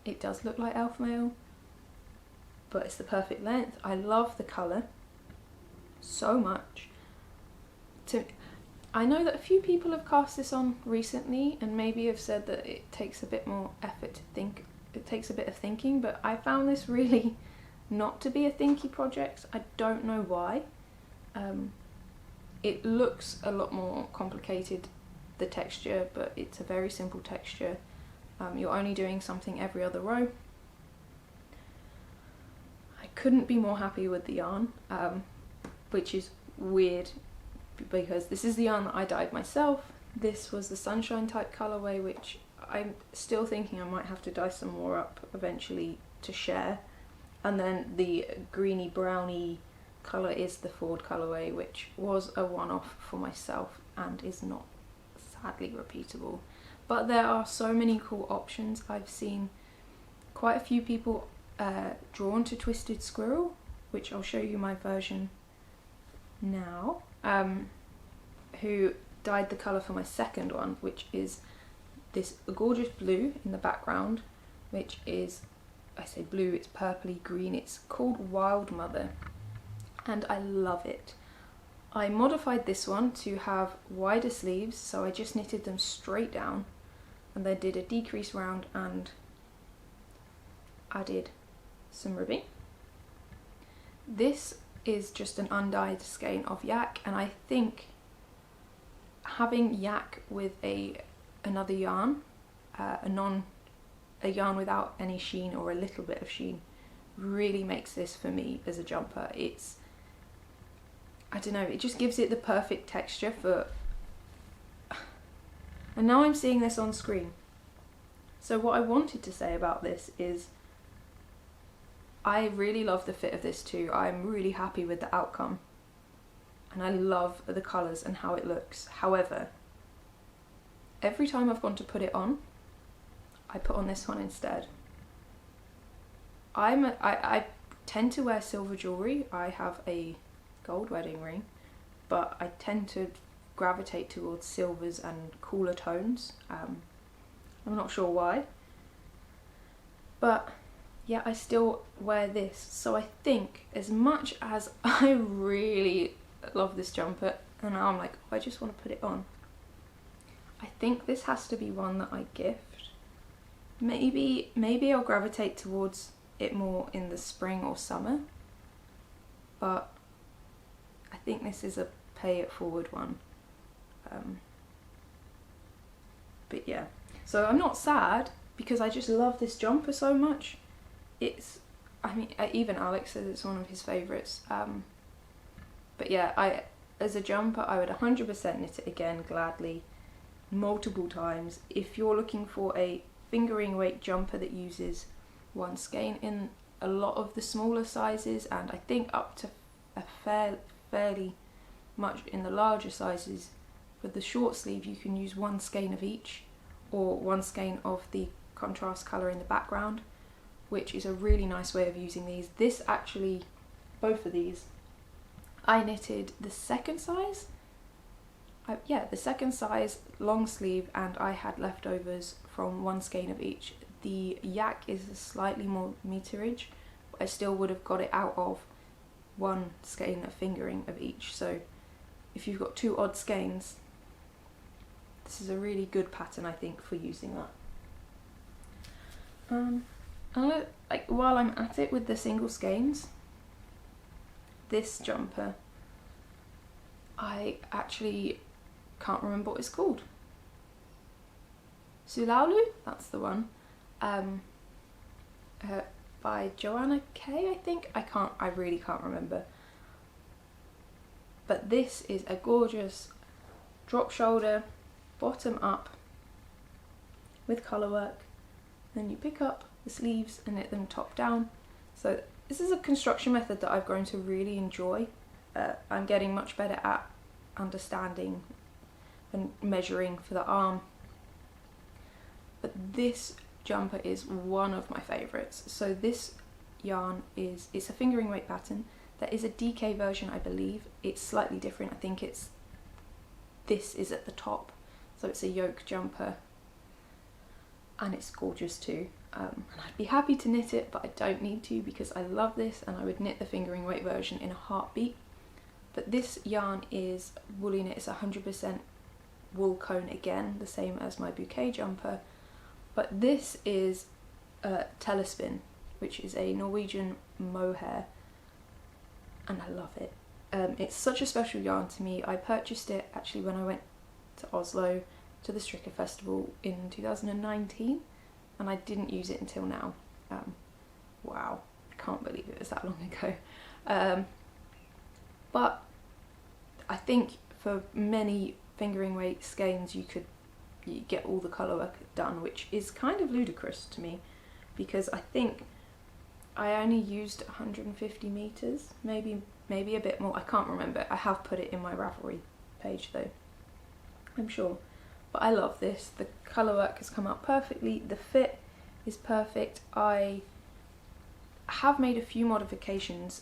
S1: it does look like elf mail, but it's the perfect length. I love the colour so much. I know that a few people have cast this on recently and maybe have said that it takes a bit more effort to think. It takes a bit of thinking, but I found this really not to be a thinky project. I don't know why. It looks a lot more complicated, the texture, but it's a very simple texture. You're only doing something every other row. I couldn't be more happy with the yarn, which is weird because this is the yarn that I dyed myself. This was the sunshine type colourway, which I'm still thinking I might have to dye some more up eventually to share. And then the greeny browny colour is the Ford colourway, which was a one-off for myself and is not sadly repeatable. But there are so many cool options. I've seen quite a few people drawn to Twisted Squirrel, which I'll show you my version now, who dyed the colour for my second one, which is this gorgeous blue in the background, which is, I say blue, it's purpley green. It's called Wild Mother, and I love it. I modified this one to have wider sleeves, so I just knitted them straight down and then did a decrease round and added some ribbing. This is just an undyed skein of yak, and I think having yak with another yarn, a yarn without any sheen or a little bit of sheen, really makes this for me as a jumper. It's, I don't know, it just gives it the perfect texture for, and now I'm seeing this on screen. So what I wanted to say about this is I really love the fit of this too. I'm really happy with the outcome and I love the colours and how it looks. However, every time I've gone to put it on, I put on this one instead. I tend to wear silver jewellery. I have a gold wedding ring, but I tend to gravitate towards silvers and cooler tones. I'm not sure why, but yeah, I still wear this. So I think, as much as I really love this jumper and now I'm like, oh, I just want to put it on, I think this has to be one that I gift. Maybe I'll gravitate towards it more in the spring or summer, but I think this is a pay it forward one. But yeah, so I'm not sad because I just love this jumper so much. I mean, even Alex says it's one of his favourites. But yeah, as a jumper, I would 100% knit it again, gladly, multiple times. If you're looking for a fingering weight jumper that uses one skein in a lot of the smaller sizes, and I think up to a fairly much in the larger sizes, for the short sleeve you can use one skein of each, or one skein of the contrast colour in the background, which is a really nice way of using these. This actually, both of these, I knitted the second size, the second size long sleeve, and I had leftovers from one skein of each. The yak is a slightly more meterage, but I still would have got it out of one skein of fingering of each. So if you've got two odd skeins, this is a really good pattern, I think, for using that. While I'm at it with the single skeins, this jumper, I actually can't remember what it's called. Sulaulu, that's the one. By Joanna K, I think. I really can't remember. But this is a gorgeous drop shoulder, bottom up, with colour work. Then you pick up the sleeves and knit them top down. So this is a construction method that I've grown to really enjoy. I'm getting much better at understanding and measuring for the arm. But this jumper is one of my favourites. So this yarn it's a fingering weight pattern. There is a DK version, I believe. It's slightly different. I think this is at the top. So it's a yoke jumper, and it's gorgeous too. And I'd be happy to knit it, but I don't need to because I love this, and I would knit the fingering weight version in a heartbeat. But this yarn is woolly knit. It's 100% wool cone again, the same as my Bouquet jumper. But this is Telespin, which is a Norwegian mohair, and I love it. It's such a special yarn to me. I purchased it actually when I went to Oslo to the Stricker Festival in 2019, and I didn't use it until now. Wow, I can't believe it was that long ago. But I think for many fingering weight skeins you get all the colour work done, which is kind of ludicrous to me, because I think I only used 150 metres, maybe a bit more. I can't remember. I have put it in my Ravelry page though, I'm sure. But I love this. The colour work has come out perfectly. The fit is perfect. I have made a few modifications,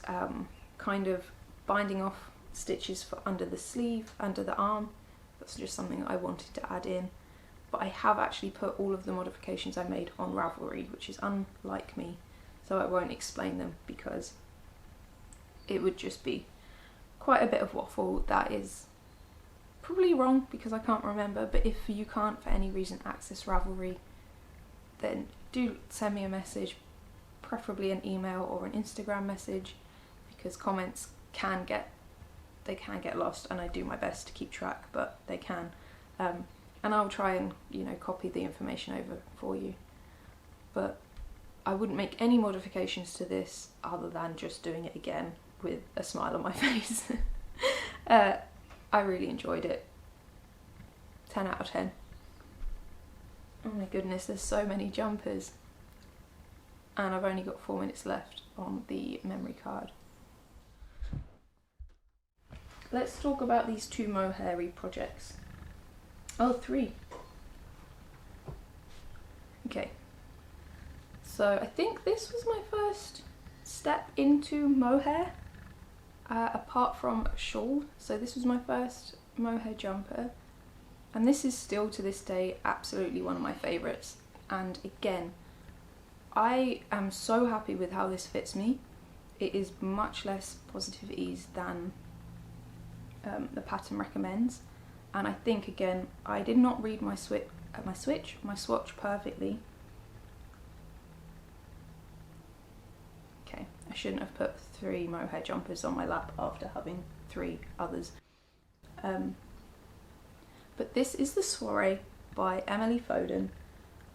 S1: kind of binding off stitches for under the sleeve, under the arm. That's just something I wanted to add in. But I have actually put all of the modifications I made on Ravelry, which is unlike me, so I won't explain them because it would just be quite a bit of waffle. That is probably wrong because I can't remember, but if you can't for any reason access Ravelry, then do send me a message, preferably an email or an Instagram message, because comments can get lost, and I do my best to keep track, but they can. And I'll try and, copy the information over for you. But I wouldn't make any modifications to this other than just doing it again with a smile on my face. I really enjoyed it. 10 out of 10. Oh my goodness, there's so many jumpers. And I've only got 4 minutes left on the memory card. Let's talk about these 2 Mohair projects. Oh, 3. Okay. So I think this was my first step into mohair, apart from a shawl. So this was my first mohair jumper, and this is still to this day absolutely one of my favourites. And again, I am so happy with how this fits me. It is much less positive ease than the pattern recommends, and I think again I did not read my swatch perfectly. Okay, I shouldn't have put 3 mohair jumpers on my lap after having 3 others. But this is the Soiree by Emily Foden,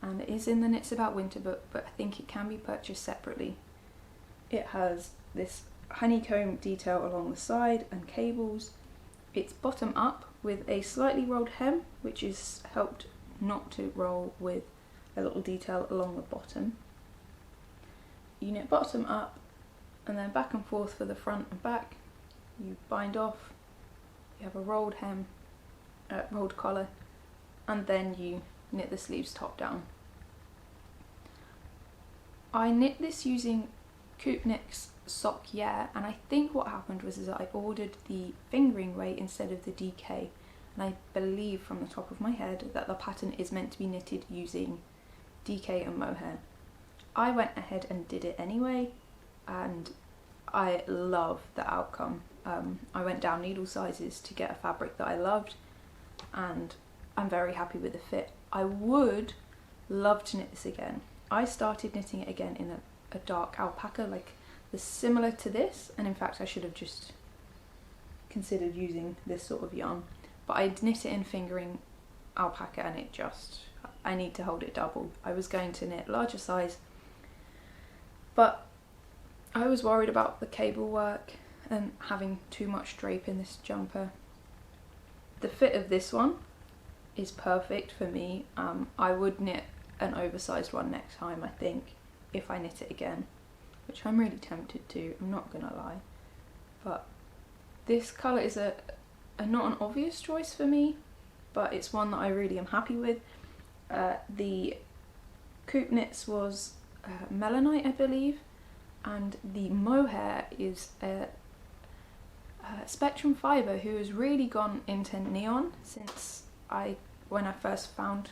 S1: and it is in the Knits About Winter book, but I think it can be purchased separately. It has this honeycomb detail along the side and cables. It's bottom up with a slightly rolled hem, which is helped not to roll with a little detail along the bottom. You knit bottom up and then back and forth for the front and back. You bind off, you have a rolled hem, rolled collar, and then you knit the sleeves top down. I knit this using Koopnik's sock, yeah, and I think what happened was that I ordered the fingering weight instead of the DK, and I believe from the top of my head that the pattern is meant to be knitted using DK and mohair. I went ahead and did it anyway, and I love the outcome. I went down needle sizes to get a fabric that I loved, and I'm very happy with the fit. I would love to knit this again. I started knitting it again in a dark alpaca, like similar to this, and in fact I should have just considered using this sort of yarn, but I knit it in fingering alpaca, and I need to hold it double. I was going to knit larger size, but I was worried about the cable work and having too much drape in this jumper. The fit of this one is perfect for me. I would knit an oversized one next time, I think, if I knit it again, which I'm really tempted to, I'm not gonna lie. But this colour is not an obvious choice for me, but it's one that I really am happy with. The Koopnits was Melanite, I believe, and the mohair is Spectrum Fibre, who has really gone into neon since when I first found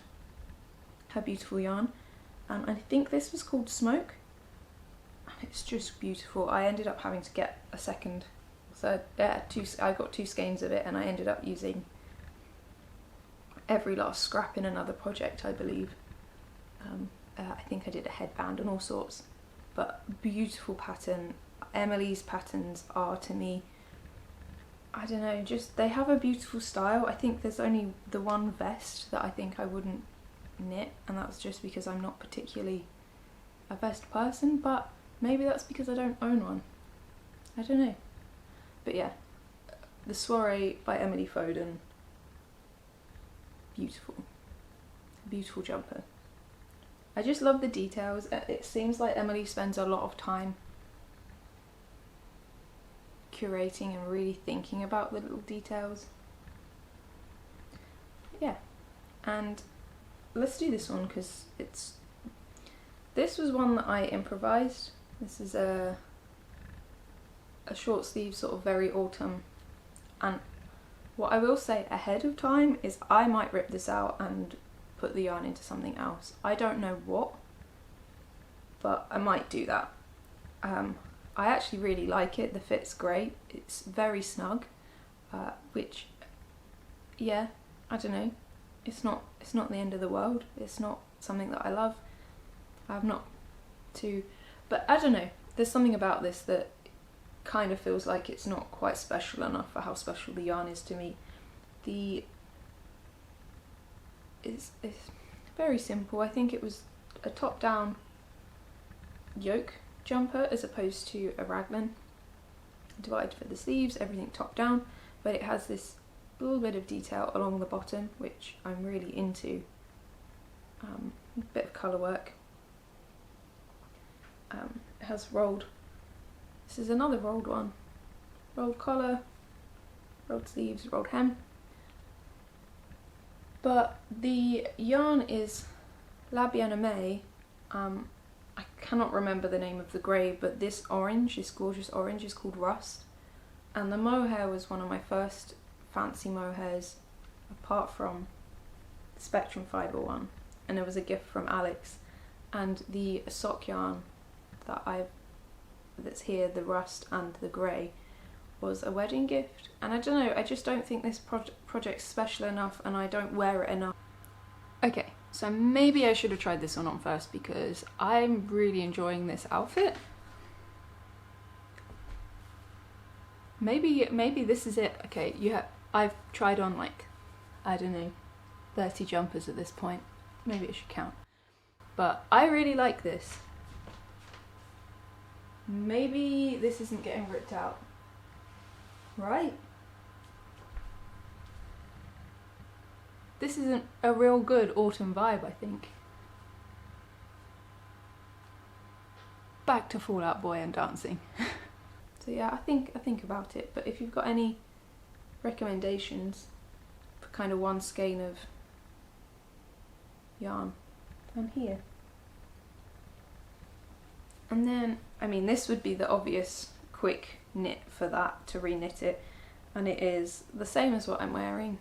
S1: her beautiful yarn, and I think this was called Smoke. It's just beautiful. I ended up having to get a second, third, I got 2 skeins of it, and I ended up using every last scrap in another project, I believe. I think I did a headband and all sorts, but beautiful pattern. Emily's patterns are, to me, I don't know, just they have a beautiful style. I think there's only the one vest that I think I wouldn't knit, and that's just because I'm not particularly a vest person, but maybe that's because I don't own one. I don't know. But yeah, the Soiree by Emily Foden, beautiful. Beautiful jumper. I just love the details. It seems like Emily spends a lot of time curating and really thinking about the little details. Yeah, and let's do this one because this was one that I improvised. This is a short sleeve, sort of very autumn, and what I will say ahead of time is I might rip this out and put the yarn into something else. I don't know what, but I might do that. I actually really like it. The fit's great. It's very snug, which, yeah, I don't know. It's not the end of the world. It's not something that I love. I'm not too, but I don't know. There's something about this that kind of feels like it's not quite special enough for how special the yarn is to me. It's very simple. I think it was a top-down yoke jumper as opposed to a raglan. Divided for the sleeves, everything top down, but it has this little bit of detail along the bottom, which I'm really into. A bit of colour work. It has rolled, this is another rolled one. Rolled collar, rolled sleeves, rolled hem. But the yarn is Albiona. I cannot remember the name of the grey, but this orange, this gorgeous orange, is called Rust. And the Mohair was one of my first fancy mohairs, apart from the Spectrum Fibre one. And it was a gift from Alex. And the sock yarn that's here, the Rust and the grey, was a wedding gift. And I don't know, I just don't think this project's special enough, and I don't wear it enough. Okay, so maybe I should have tried this one on first, because I'm really enjoying this outfit. Maybe this is it. Okay, I've tried on like, I don't know, 30 jumpers at this point. Maybe it should count. But I really like this. Maybe this isn't getting ripped out. Right? This isn't a real good autumn vibe, I think. Back to Fall Out Boy and dancing. So yeah, I think about it, but if you've got any recommendations for kind of one skein of yarn, I'm here. And then, I mean, this would be the obvious quick knit for that, to re-knit it, and it is the same as what I'm wearing,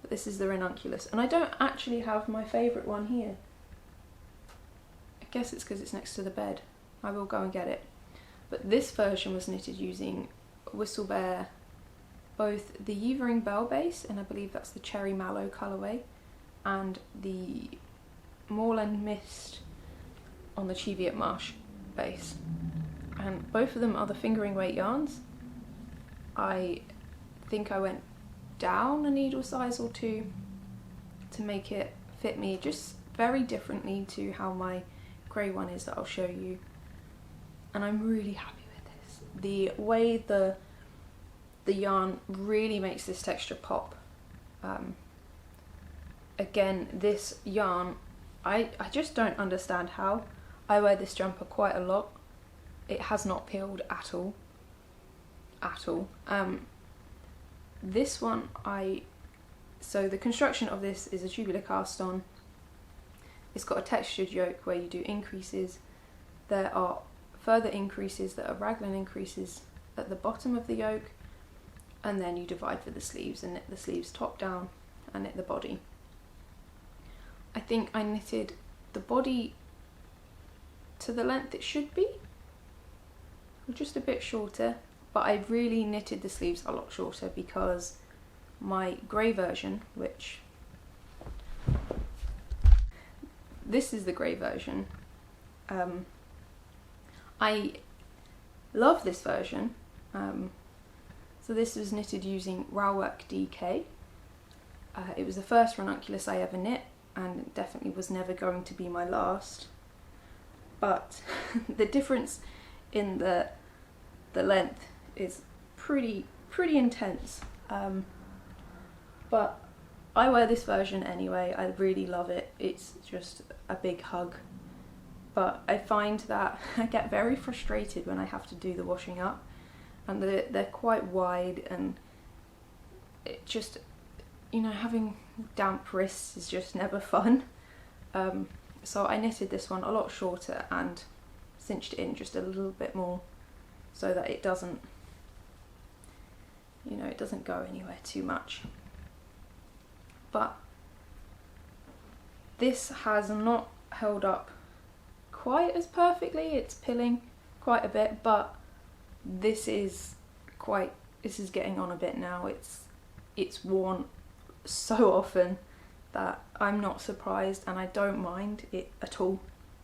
S1: but this is the Runnculus, and I don't actually have my favourite one here. I guess it's because it's next to the bed. I will go and get it. But this version was knitted using Whistlebear, both the Yvering Bell base, and I believe that's the Cherry Mallow colourway, and the Moorland Mist on the Cheviot Marsh base. And both of them are the fingering weight yarns. I think I went down a needle size or two to make it fit me just very differently to how my grey one is that I'll show you. And I'm really happy with this. The way the yarn really makes this texture pop. Again, this yarn, I just don't understand how. I wear this jumper quite a lot. It has not peeled at all. At all. This one, so the construction of this is a tubular cast on. It's got a textured yoke where you do increases. There are further increases that are raglan increases at the bottom of the yoke, and then you divide for the sleeves and knit the sleeves top down and knit the body. I think I knitted the body to the length it should be, or just a bit shorter, but I really knitted the sleeves a lot shorter because my grey version, which this is the grey version, I love this version. So this was knitted using Rowwork DK. It was the first Runnculus I ever knit, and it definitely was never going to be my last. But the difference in the length is pretty intense. But I wear this version anyway. I really love it. It's just a big hug. But I find that I get very frustrated when I have to do the washing up, and they're quite wide, and it just, you know, having damp wrists is just never fun. So I knitted this one a lot shorter and cinched it in just a little bit more so that it doesn't, you know, it doesn't go anywhere too much. But this has not held up quite as perfectly. It's pilling quite a bit, but this is getting on a bit now. It's worn so often that I'm not surprised, and I don't mind it at all,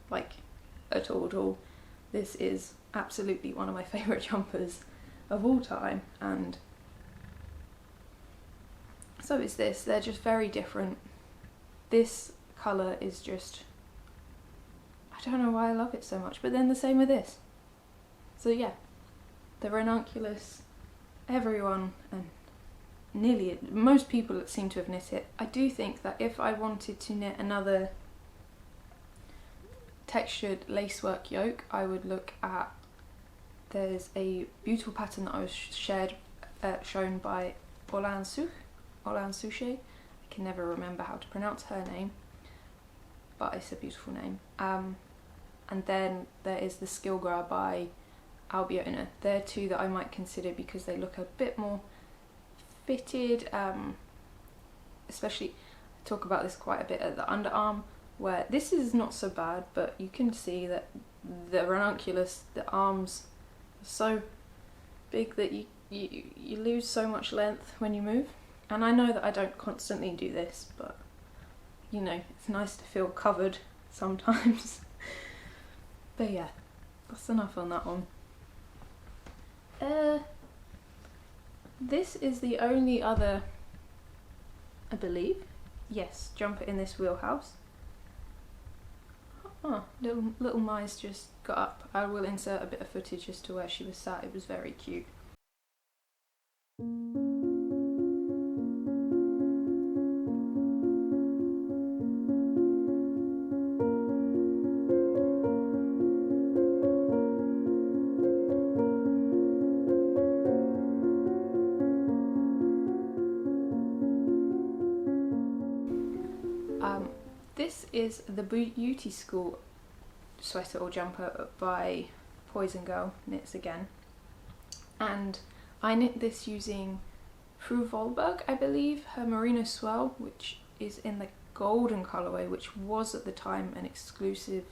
S1: like at all. This is absolutely one of my favourite jumpers of all time, and so is this. They're just very different. This colour is just, I don't know why I love it so much, but then the same with this. So yeah, the Runnculus, everyone, and nearly most people seem to have knit it. I do think that if I wanted to knit another textured lacework yoke, I would look at, there's a beautiful pattern that I was shown by Olan Souche. I can never remember how to pronounce her name, but it's a beautiful name. And and then there is the Skilgra by Albiona. They're two that I might consider because they look a bit more fitted, especially, I talk about this quite a bit at the underarm, where this is not so bad, but you can see that the Runnculus, the arms are so big that you lose so much length when you move. And I know that I don't constantly do this, but you know, it's nice to feel covered sometimes. But yeah, that's enough on that one. This is the only other, I believe, yes, jumper in this wheelhouse. Oh, little Mice just got up. I will insert a bit of footage as to where she was sat. It was very cute. This is the Beauty School sweater or jumper by Poison Girl Knits Again, and I knit this using Fru Volberg, I believe, her Merino Swell, which is in the golden colourway, which was at the time an exclusive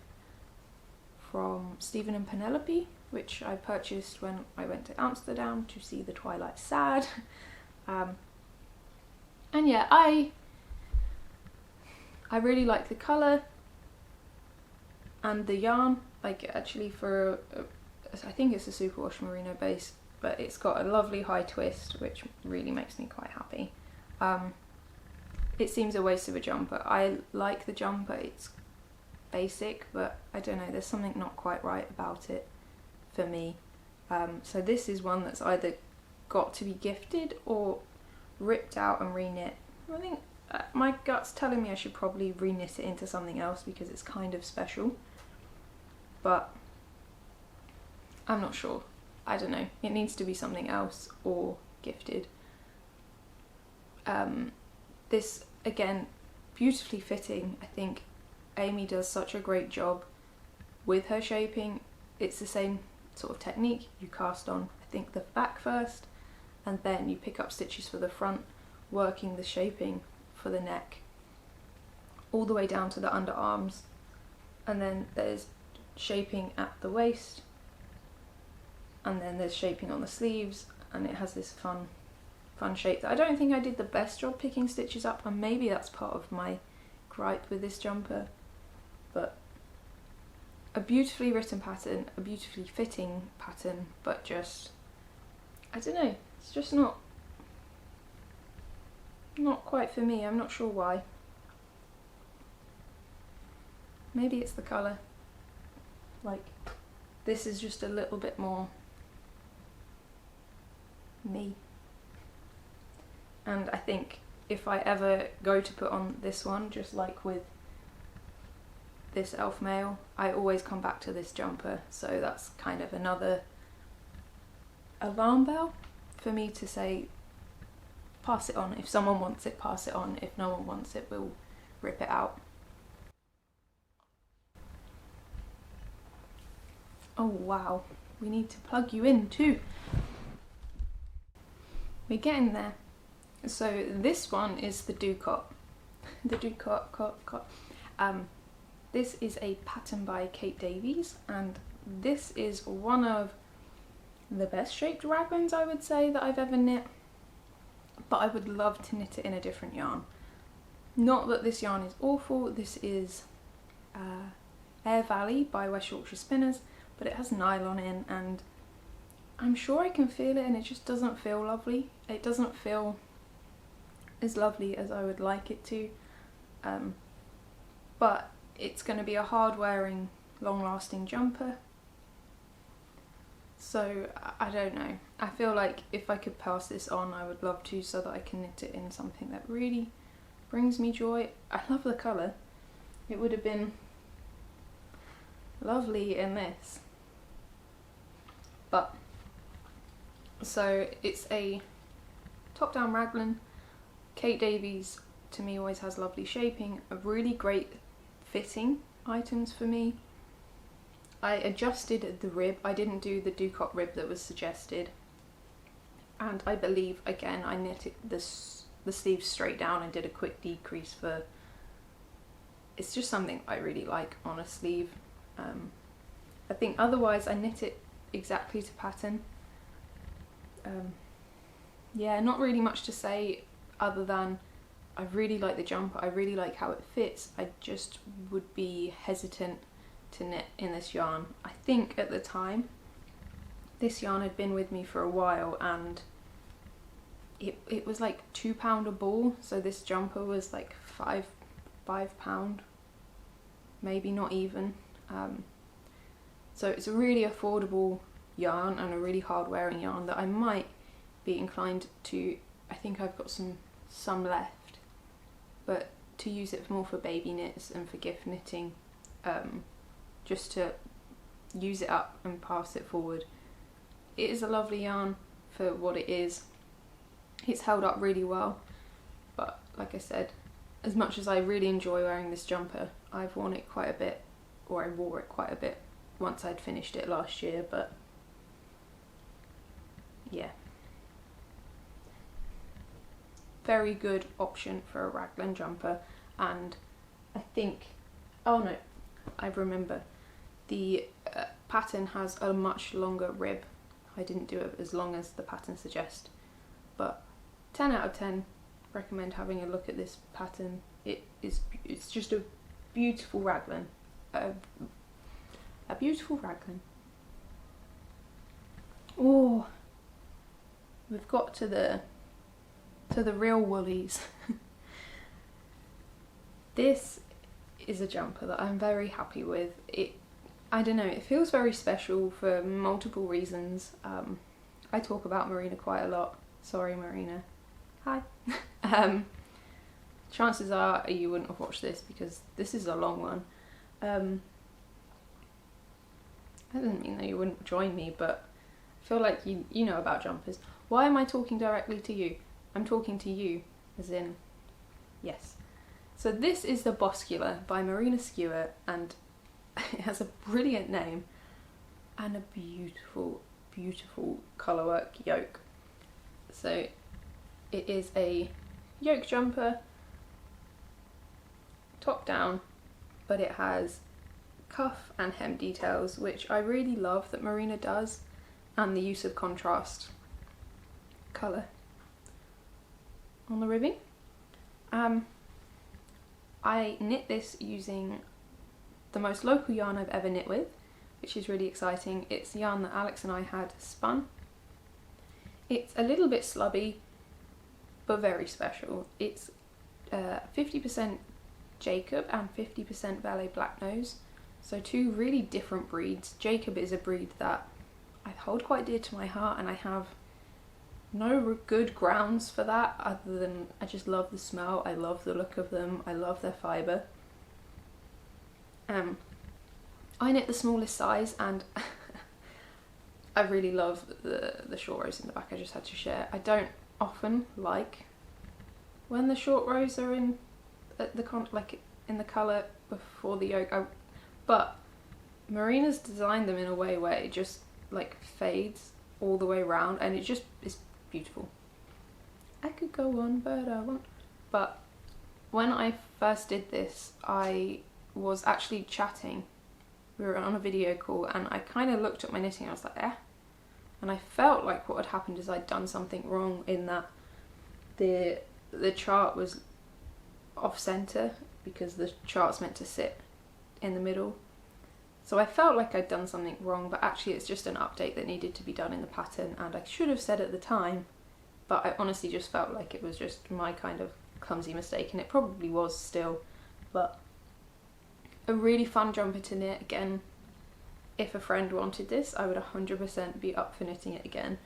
S1: from Stephen and Penelope, which I purchased when I went to Amsterdam to see the Twilight Sad. And yeah, I really like the colour and the yarn. Like, actually, for I think it's a superwash merino base, but it's got a lovely high twist, which really makes me quite happy. It seems a waste of a jumper. I like the jumper, it's basic, but I don't know, there's something not quite right about it for me. So this is one that's either got to be gifted or ripped out and reknit. I think my gut's telling me I should probably reknit it into something else because it's kind of special, but I'm not sure. I don't know. It needs to be something else or gifted. This, again, beautifully fitting. I think Amy does such a great job with her shaping. It's the same sort of technique. You cast on, I think, the back first, and then you pick up stitches for the front, working the shaping for the neck all the way down to the underarms, and then there's shaping at the waist, and then there's shaping on the sleeves, and it has this fun shape that I don't think I did the best job picking stitches up, and maybe that's part of my gripe with this jumper. But a beautifully written pattern, a beautifully fitting pattern, but just, I don't know, it's just not quite for me. I'm not sure why. Maybe it's the colour. Like, this is just a little bit more me. And I think if I ever go to put on this one, just like with this elf mail, I always come back to this jumper, so that's kind of another alarm bell for me to say, pass it on. If someone wants it, pass it on. If no one wants it, we'll rip it out. Oh wow, we need to plug you in too. We're getting there. So this one is the Ducot. The Ducot. This is a pattern by Kate Davies, and this is one of the best shaped raglans, I would say, that I've ever knit. But I would love to knit it in a different yarn. Not that this yarn is awful. This is Air Valley by West Yorkshire Spinners, but it has nylon in, and I'm sure I can feel it, and it just doesn't feel lovely. It doesn't feel as lovely as I would like it to, but it's going to be a hard wearing, long lasting jumper. So I don't know, I feel like if I could pass this on, I would love to, so that I can knit it in something that really brings me joy. I love the colour. It would have been lovely in this. But, so it's a top down raglan. Kate Davies to me always has lovely shaping, a really great fitting items for me. I adjusted the rib. I didn't do the Ducot rib that was suggested, and I believe again I knitted the sleeves straight down and did a quick decrease for, it's just something I really like on a sleeve. I think otherwise I knit it exactly to pattern. Yeah, not really much to say other than I really like the jumper, I really like how it fits. I just would be hesitant to knit in this yarn. I think at the time this yarn had been with me for a while, and it was like £2 a ball, so this jumper was like £5, maybe not even. So it's a really affordable yarn and a really hard wearing yarn that I might be inclined to, I think I've got some left, but to use it more for baby knits and for gift knitting, just to use it up and pass it forward. It is a lovely yarn for what it is. It's held up really well, but like I said, as much as I really enjoy wearing this jumper, I've worn it quite a bit, or I wore it quite a bit once I'd finished it last year, but yeah. Very good option for a raglan jumper, and I think, oh no, I remember, the pattern has a much longer rib. I didn't do it as long as the pattern suggests, but 10 out of 10, recommend having a look at this pattern. It's just a beautiful raglan. A beautiful raglan. Oh, we've got to the real woolies. This is a jumper that I'm very happy with. I don't know, it feels very special for multiple reasons. I talk about Marina quite a lot. Sorry, Marina. Hi. Chances are you wouldn't have watched this because this is a long one. That doesn't mean that you wouldn't join me, but I feel like you know about jumpers. Why am I talking directly to you? I'm talking to you, as in, yes. So this is the Boscula by Marina Stewart, and it has a brilliant name and a beautiful, beautiful colourwork yoke. So it is a yoke jumper, top down, but it has cuff and hem details, which I really love that Marina does, and the use of contrast colour on the ribbing. I knit this using the most local yarn I've ever knit with, which is really exciting. It's yarn that Alex and I had spun. It's a little bit slubby, but very special. It's 50% Jacob and 50% Valet Black Nose, so two really different breeds. Jacob is a breed that I hold quite dear to my heart, and I have no good grounds for that other than I just love the smell, I love the look of them, I love their fibre. I knit the smallest size, and I really love the short rows in the back. I just had to share. I don't often like when the short rows are in the colour before the yoke, but Marina's designed them in a way where it just like fades all the way around, and it just is beautiful. I could go on, but I won't. But when I first did this, I was actually chatting. We were on a video call, and I kind of looked at my knitting, I was like, eh. And I felt like what had happened is I'd done something wrong in that the chart was off centre, because the chart's meant to sit in the middle. So I felt like I'd done something wrong, but actually it's just an update that needed to be done in the pattern, and I should have said at the time, but I honestly just felt like it was just my kind of clumsy mistake, and it probably was still. But a really fun jumper to knit. Again, if a friend wanted this, I would 100% be up for knitting it again.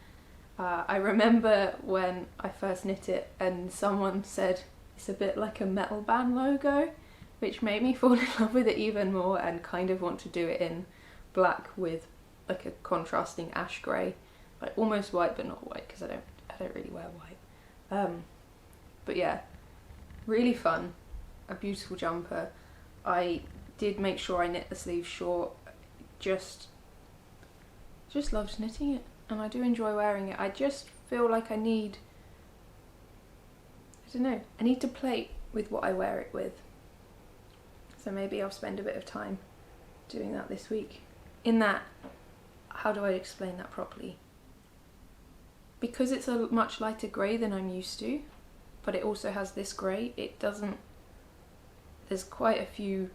S1: I remember when I first knit it and someone said it's a bit like a metal band logo, which made me fall in love with it even more and kind of want to do it in black with like a contrasting ash grey, like almost white but not white, because I don't really wear white. But yeah, really fun, a beautiful jumper. I did make sure I knit the sleeves short just loved knitting it, and I do enjoy wearing it. I just feel like I need, I don't know, I need to play with what I wear it with. So maybe I'll spend a bit of time doing that this week. In that, how do I explain that properly? Because it's a much lighter grey than I'm used to, but it also has this grey, it doesn't, there's quite a few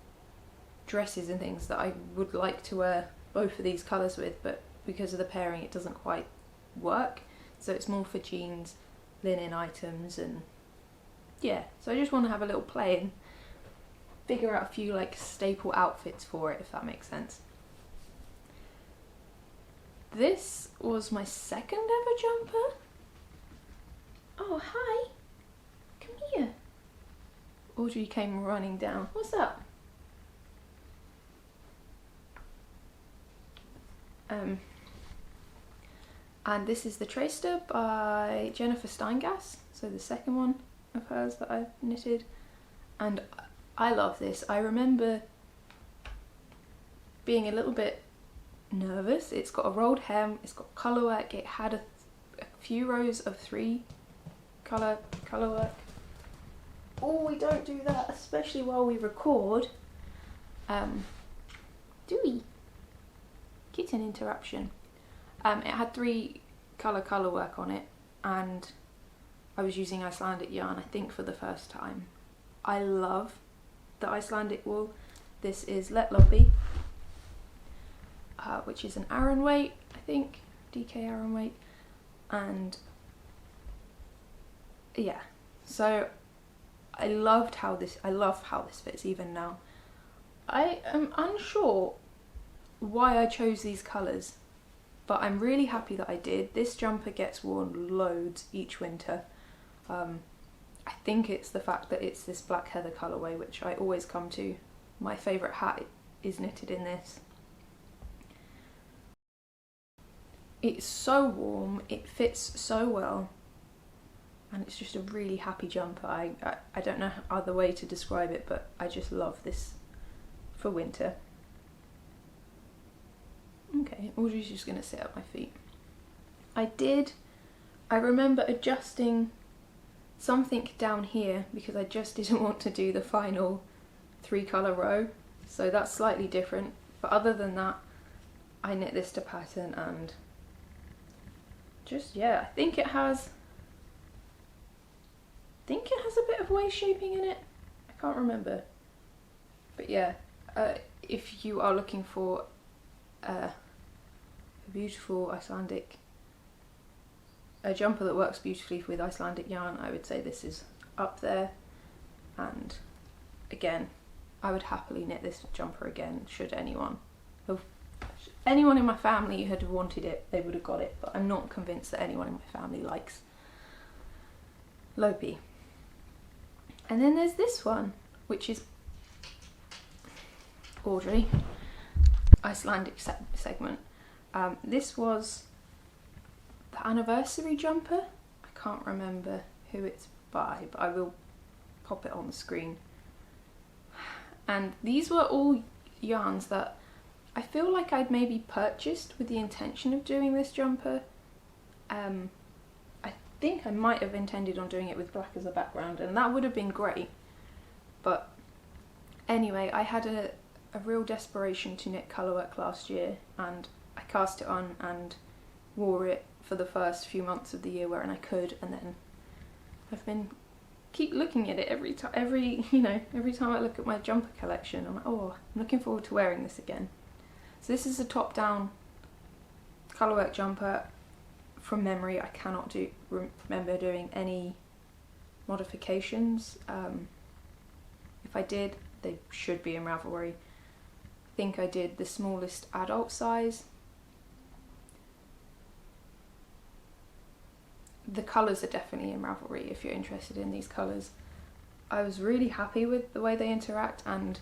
S1: dresses and things that I would like to wear both of these colours with, but because of the pairing it doesn't quite work. So it's more for jeans, linen items, and yeah, so I just want to have a little play and figure out a few like staple outfits for it, if that makes sense. This was my second ever jumper. Oh, hi. Come here. Audrey came running down. What's up? And this is the Tracer by Jennifer Steingass, so the second one of hers that I've knitted, and I love this. I remember being a little bit nervous. It's got a rolled hem, it's got colour work, it had a few rows of 3 colour work. Oh, we don't do that, especially while we record. Do we? Kitten interruption. It had 3 colour work on it, and I was using Icelandic yarn, I think, for the first time. I love the Icelandic wool. This is Let Lobby, which is an Aran weight, I think, DK Aran weight, and yeah, so I love how this fits even now. I am unsure why I chose these colours, but I'm really happy that I did. This jumper gets worn loads each winter. I think it's the fact that it's this black heather colourway, which I always come to. My favourite hat is knitted in this. It's so warm, it fits so well, and it's just a really happy jumper. I don't know other way to describe it, but I just love this for winter. Okay, Audrey's just going to sit at my feet. I remember adjusting something down here because I just didn't want to do the final 3 colour row, so that's slightly different, but other than that I knit this to pattern, and just, yeah, I think it has a bit of waist shaping in it. I can't remember, but yeah, if you are looking for a beautiful Icelandic, a jumper that works beautifully with Icelandic yarn, I would say this is up there. And again, I would happily knit this jumper again should anyone in my family had wanted it, they would have got it, but I'm not convinced that anyone in my family likes Lopi. And then there's this one, which is Audrey, Icelandic segment. This was the anniversary jumper. I can't remember who it's by, but I will pop it on the screen. And these were all yarns that I feel like I'd maybe purchased with the intention of doing this jumper. I think I might have intended on doing it with black as a background, and that would have been great. But anyway, I had a real desperation to knit colourwork last year, and I cast it on and wore it for the first few months of the year when I could, and then I've been keep looking at it every time I look at my jumper collection. I'm like, oh, I'm looking forward to wearing this again. So this is a top-down colourwork jumper. From memory, I cannot remember doing any modifications. If I did, they should be in Ravelry. I think I did the smallest adult size. The colours are definitely in Ravelry if you're interested in these colours. I was really happy with the way they interact, and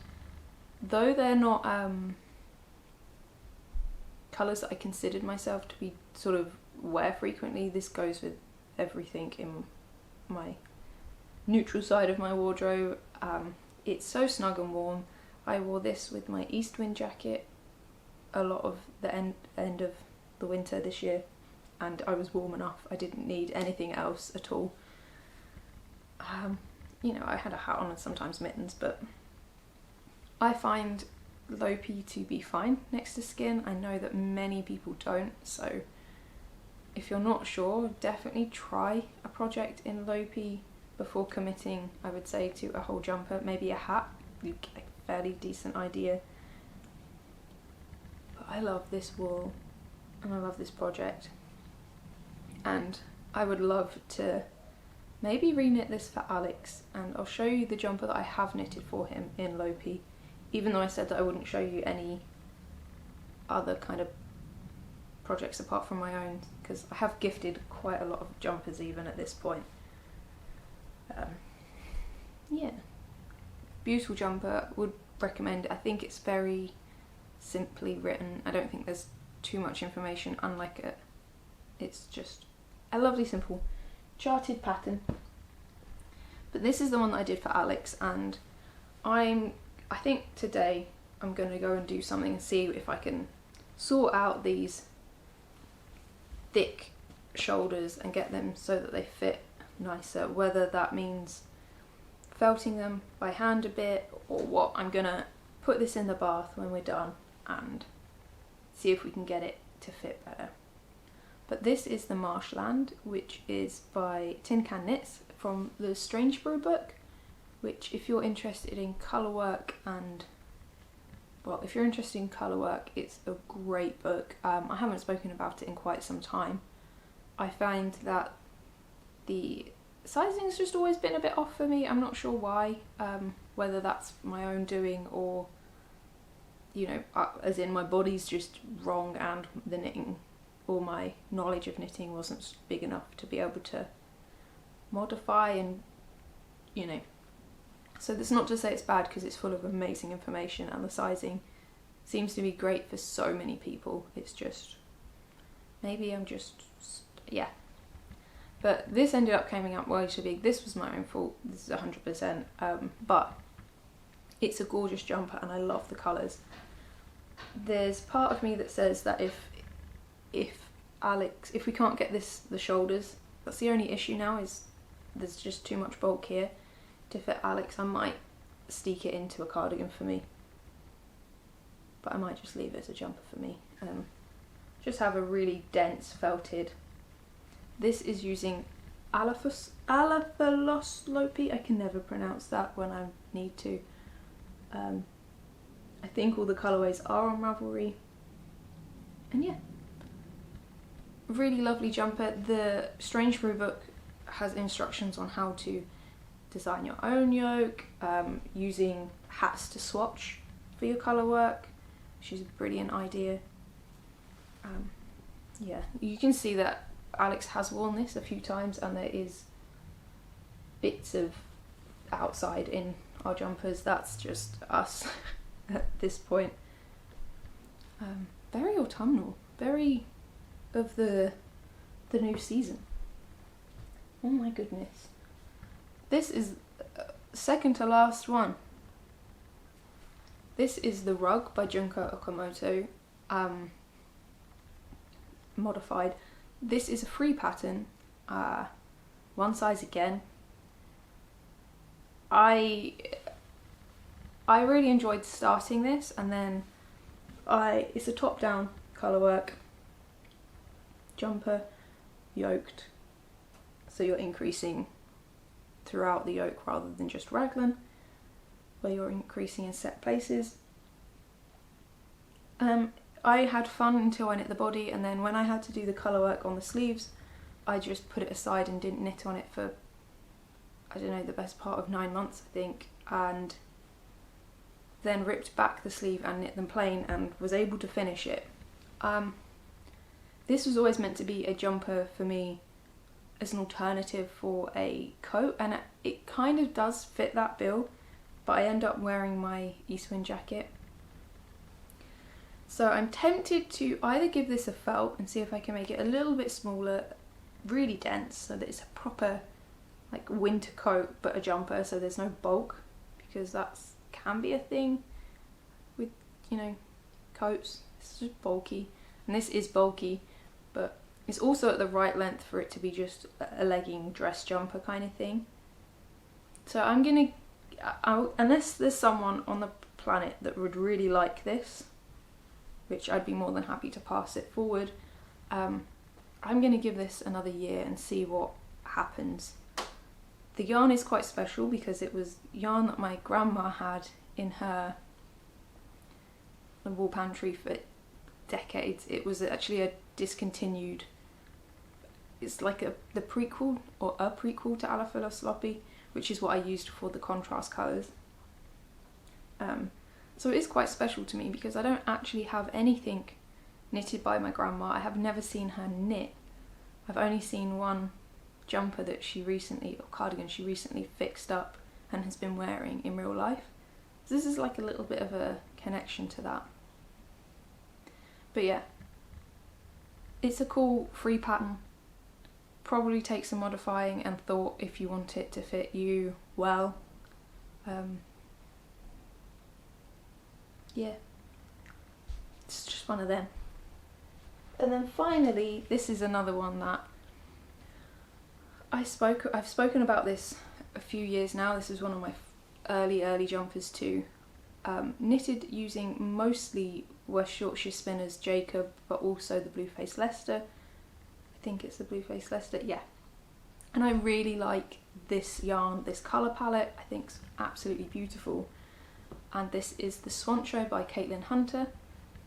S1: though they're not colours that I considered myself to be sort of wear frequently, this goes with everything in my neutral side of my wardrobe. It's so snug and warm. I wore this with my Eastwind jacket a lot of the end of the winter this year, and I was warm enough. I didn't need anything else at all. You know, I had a hat on and sometimes mittens, but I find Lopi to be fine next to skin. I know that many people don't, so if you're not sure, definitely try a project in Lopi before committing, I would say, to a whole jumper. Maybe a hat, you get a fairly decent idea. But I love this wool and I love this project, and I would love to maybe reknit this for Alex, and I'll show you the jumper that I have knitted for him in Lopi, even though I said that I wouldn't show you any other kind of projects apart from my own, because I have gifted quite a lot of jumpers even at this point. Yeah, beautiful jumper, would recommend it. I think it's very simply written. I don't think there's too much information, unlike it. It's just a lovely simple charted pattern. But this is the one that I did for Alex, and I think today I'm going to go and do something and see if I can sort out these thick shoulders and get them so that they fit nicer, whether that means felting them by hand a bit or what. I'm gonna put this in the bath when we're done and see if we can get it to fit better. But this is the Marshland, which is by Tin Can Knits from the Strange Brew book, which if you're interested in colour work and, well, if you're interested in colour work, it's a great book. I haven't spoken about it in quite some time. I find that the sizing's just always been a bit off for me. I'm not sure why, whether that's my own doing or, you know, as in my body's just wrong and the knitting or my knowledge of knitting wasn't big enough to be able to modify and, you know. So that's not to say it's bad, because it's full of amazing information and the sizing seems to be great for so many people. It's just, maybe I'm just, yeah. But this ended up coming out way too big. This was my own fault, this is 100%, but it's a gorgeous jumper and I love the colours. There's part of me that says that if we can't get the shoulders, that's the only issue now, is there's just too much bulk here to fit Alex. I might steek it into a cardigan for me, but I might just leave it as a jumper for me. Just have a really dense felted. This is using Alaphalos Lopi. I can never pronounce that when I need to. I think all the colourways are on Ravelry. And yeah, really lovely jumper. The Strange Brew book has instructions on how to design your own yoke, using hats to swatch for your colour work, which is a brilliant idea. Yeah, you can see that Alex has worn this a few times and there is bits of outside in our jumpers. That's just us at this point. Very autumnal, very of the new season. Oh my goodness. This is second to last one. This is the Rug by Junko Okamoto, modified. This is a free pattern, one size again. I really enjoyed starting this, and then it's a top-down colourwork jumper, yoked, so you're increasing throughout the yoke rather than just raglan, where you're increasing in set places. I had fun until I knit the body, and then when I had to do the colour work on the sleeves, I just put it aside and didn't knit on it for, I don't know, the best part of 9 months I think, and then ripped back the sleeve and knit them plain and was able to finish it. This was always meant to be a jumper for me as an alternative for a coat, and it kind of does fit that bill, but I end up wearing my East Wind jacket. So I'm tempted to either give this a felt and see if I can make it a little bit smaller, really dense, so that it's a proper like winter coat but a jumper, so there's no bulk, because that's can be a thing with, you know, coats. This is just bulky, and this is bulky, but it's also at the right length for it to be just a legging dress jumper kind of thing. So I'm gonna, unless there's someone on the planet that would really like this, which I'd be more than happy to pass it forward, I'm gonna give this another year and see what happens. The yarn is quite special because it was yarn that my grandma had in her wool pantry for decades. It was actually a discontinued, it's like the prequel or a prequel to Albiona Sloppy, which is what I used for the contrast colours. So it is quite special to me because I don't actually have anything knitted by my grandma. I have never seen her knit. I've only seen one jumper that she recently, or cardigan she recently fixed up and has been wearing in real life. So this is like a little bit of a connection to that. But yeah, it's a cool free pattern. Probably takes some modifying and thought if you want it to fit you well. Yeah, it's just one of them. And then finally, this is another one that I've spoken about this a few years now. This is one of my early jumpers too. Knitted using mostly West Yorkshire Spinners Jacob, but also the Blueface Leicester. I think it's the Blueface Leicester, yeah. And I really like this yarn, this colour palette. I think it's absolutely beautiful. And this is the Swancho by Caitlin Hunter,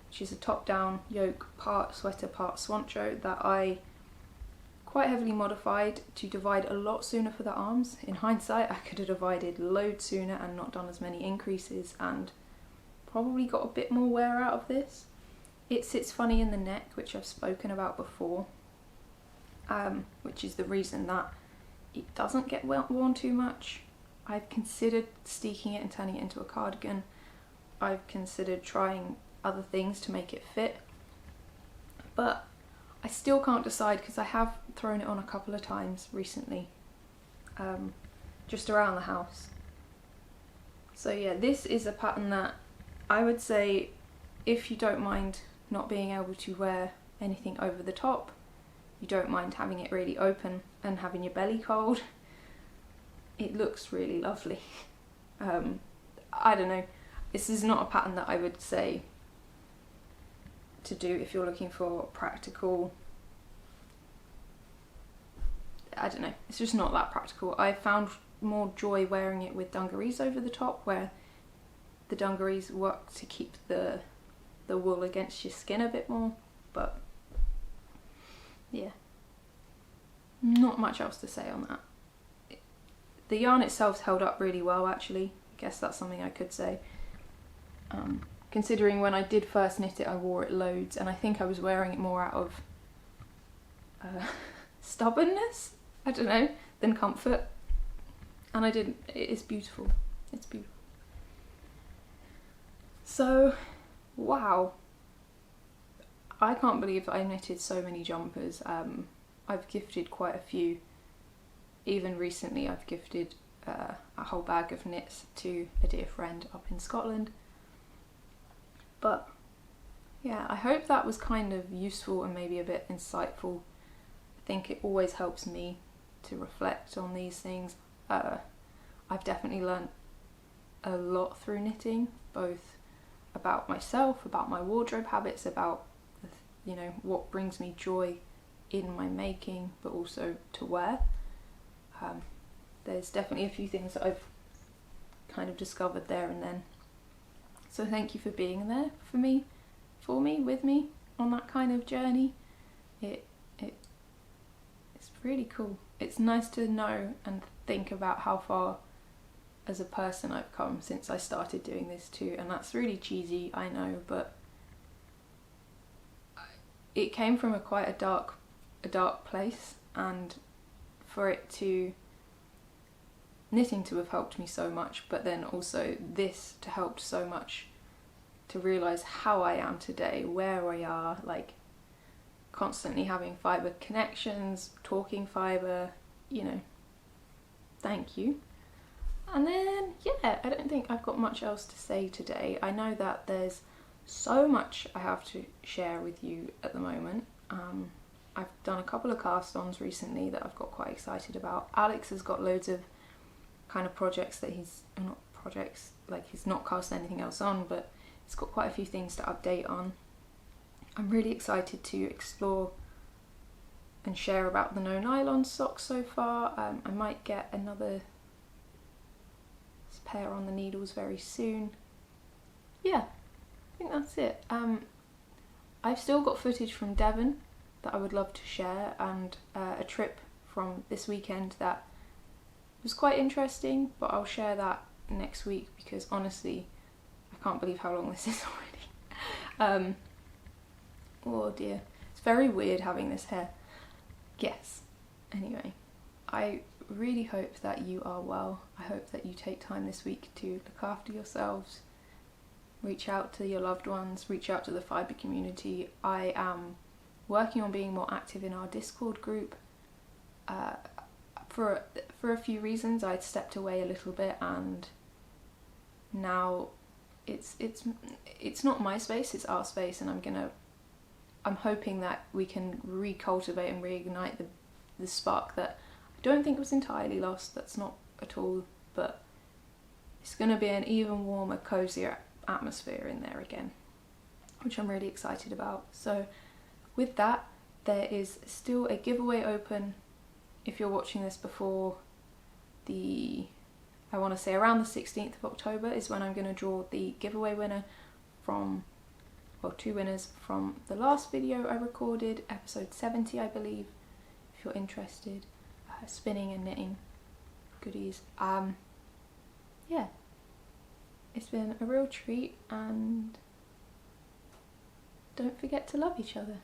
S1: which is a top-down yoke, part sweater, part Swancho, that I quite heavily modified to divide a lot sooner for the arms. In hindsight, I could have divided loads sooner and not done as many increases and probably got a bit more wear out of this. It sits funny in the neck, which I've spoken about before, which is the reason that it doesn't get worn too much. I've considered steeking it and turning it into a cardigan. I've considered trying other things to make it fit, but I still can't decide because I have thrown it on a couple of times recently, just around the house. So yeah, this is a pattern that I would say, if you don't mind not being able to wear anything over the top, you don't mind having it really open and having your belly cold, it looks really lovely. I don't know, this is not a pattern that I would say to do if you're looking for practical, I don't know, it's just not that practical. I found more joy wearing it with dungarees over the top, where the dungarees work to keep the wool against your skin a bit more, but yeah, not much else to say on that. The yarn itself's held up really well actually, I guess that's something I could say. Considering when I did first knit it I wore it loads, and I think I was wearing it more out of stubbornness, I don't know, than comfort. And I didn't, it is beautiful, it's beautiful. So, wow. I can't believe that I knitted so many jumpers. I've gifted quite a few. Even recently I've gifted a whole bag of knits to a dear friend up in Scotland. But yeah, I hope that was kind of useful and maybe a bit insightful. I think it always helps me to reflect on these things. I've definitely learned a lot through knitting, both about myself, about my wardrobe habits, about, you know, what brings me joy in my making, but also to wear. There's definitely a few things that I've kind of discovered there and then. So thank you for being there for me, with me on that kind of journey. It's really cool. It's nice to know and think about how far as a person I've come since I started doing this too, and that's really cheesy, I know, but it came from quite a dark place, and for it to, knitting to have helped me so much, but then also this to help so much to realise how I am today, where we are, like constantly having fibre connections, talking fibre, you know, thank you. And then, yeah, I don't think I've got much else to say today. I know that there's so much I have to share with you at the moment. I've done a couple of cast-ons recently that I've got quite excited about. Alex has got loads of kind of projects that he's not cast anything else on, but he's got quite a few things to update on. I'm really excited to explore and share about the no nylon socks so far. I might get another pair on the needles very soon. Yeah, I think that's it. I've still got footage from Devon that I would love to share, and a trip from this weekend that was quite interesting, but I'll share that next week because honestly I can't believe how long this is already. Oh dear, it's very weird having this hair. Yes, anyway, I really hope that you are well. I hope that you take time this week to look after yourselves, reach out to your loved ones, reach out to the Fibre community. I am working on being more active in our Discord group. For a few reasons I'd stepped away a little bit, and now it's not my space, it's our space, and I'm hoping that we can recultivate and reignite the spark that I don't think was entirely lost. That's not at all, but it's going to be an even warmer, cozier atmosphere in there again, which I'm really excited about. So with that, there is still a giveaway open. If you're watching this before I want to say around the 16th of October is when I'm going to draw the giveaway winner from, well, 2 winners from the last video I recorded, episode 70 I believe, if you're interested. Spinning and knitting goodies. Yeah, it's been a real treat, and don't forget to love each other.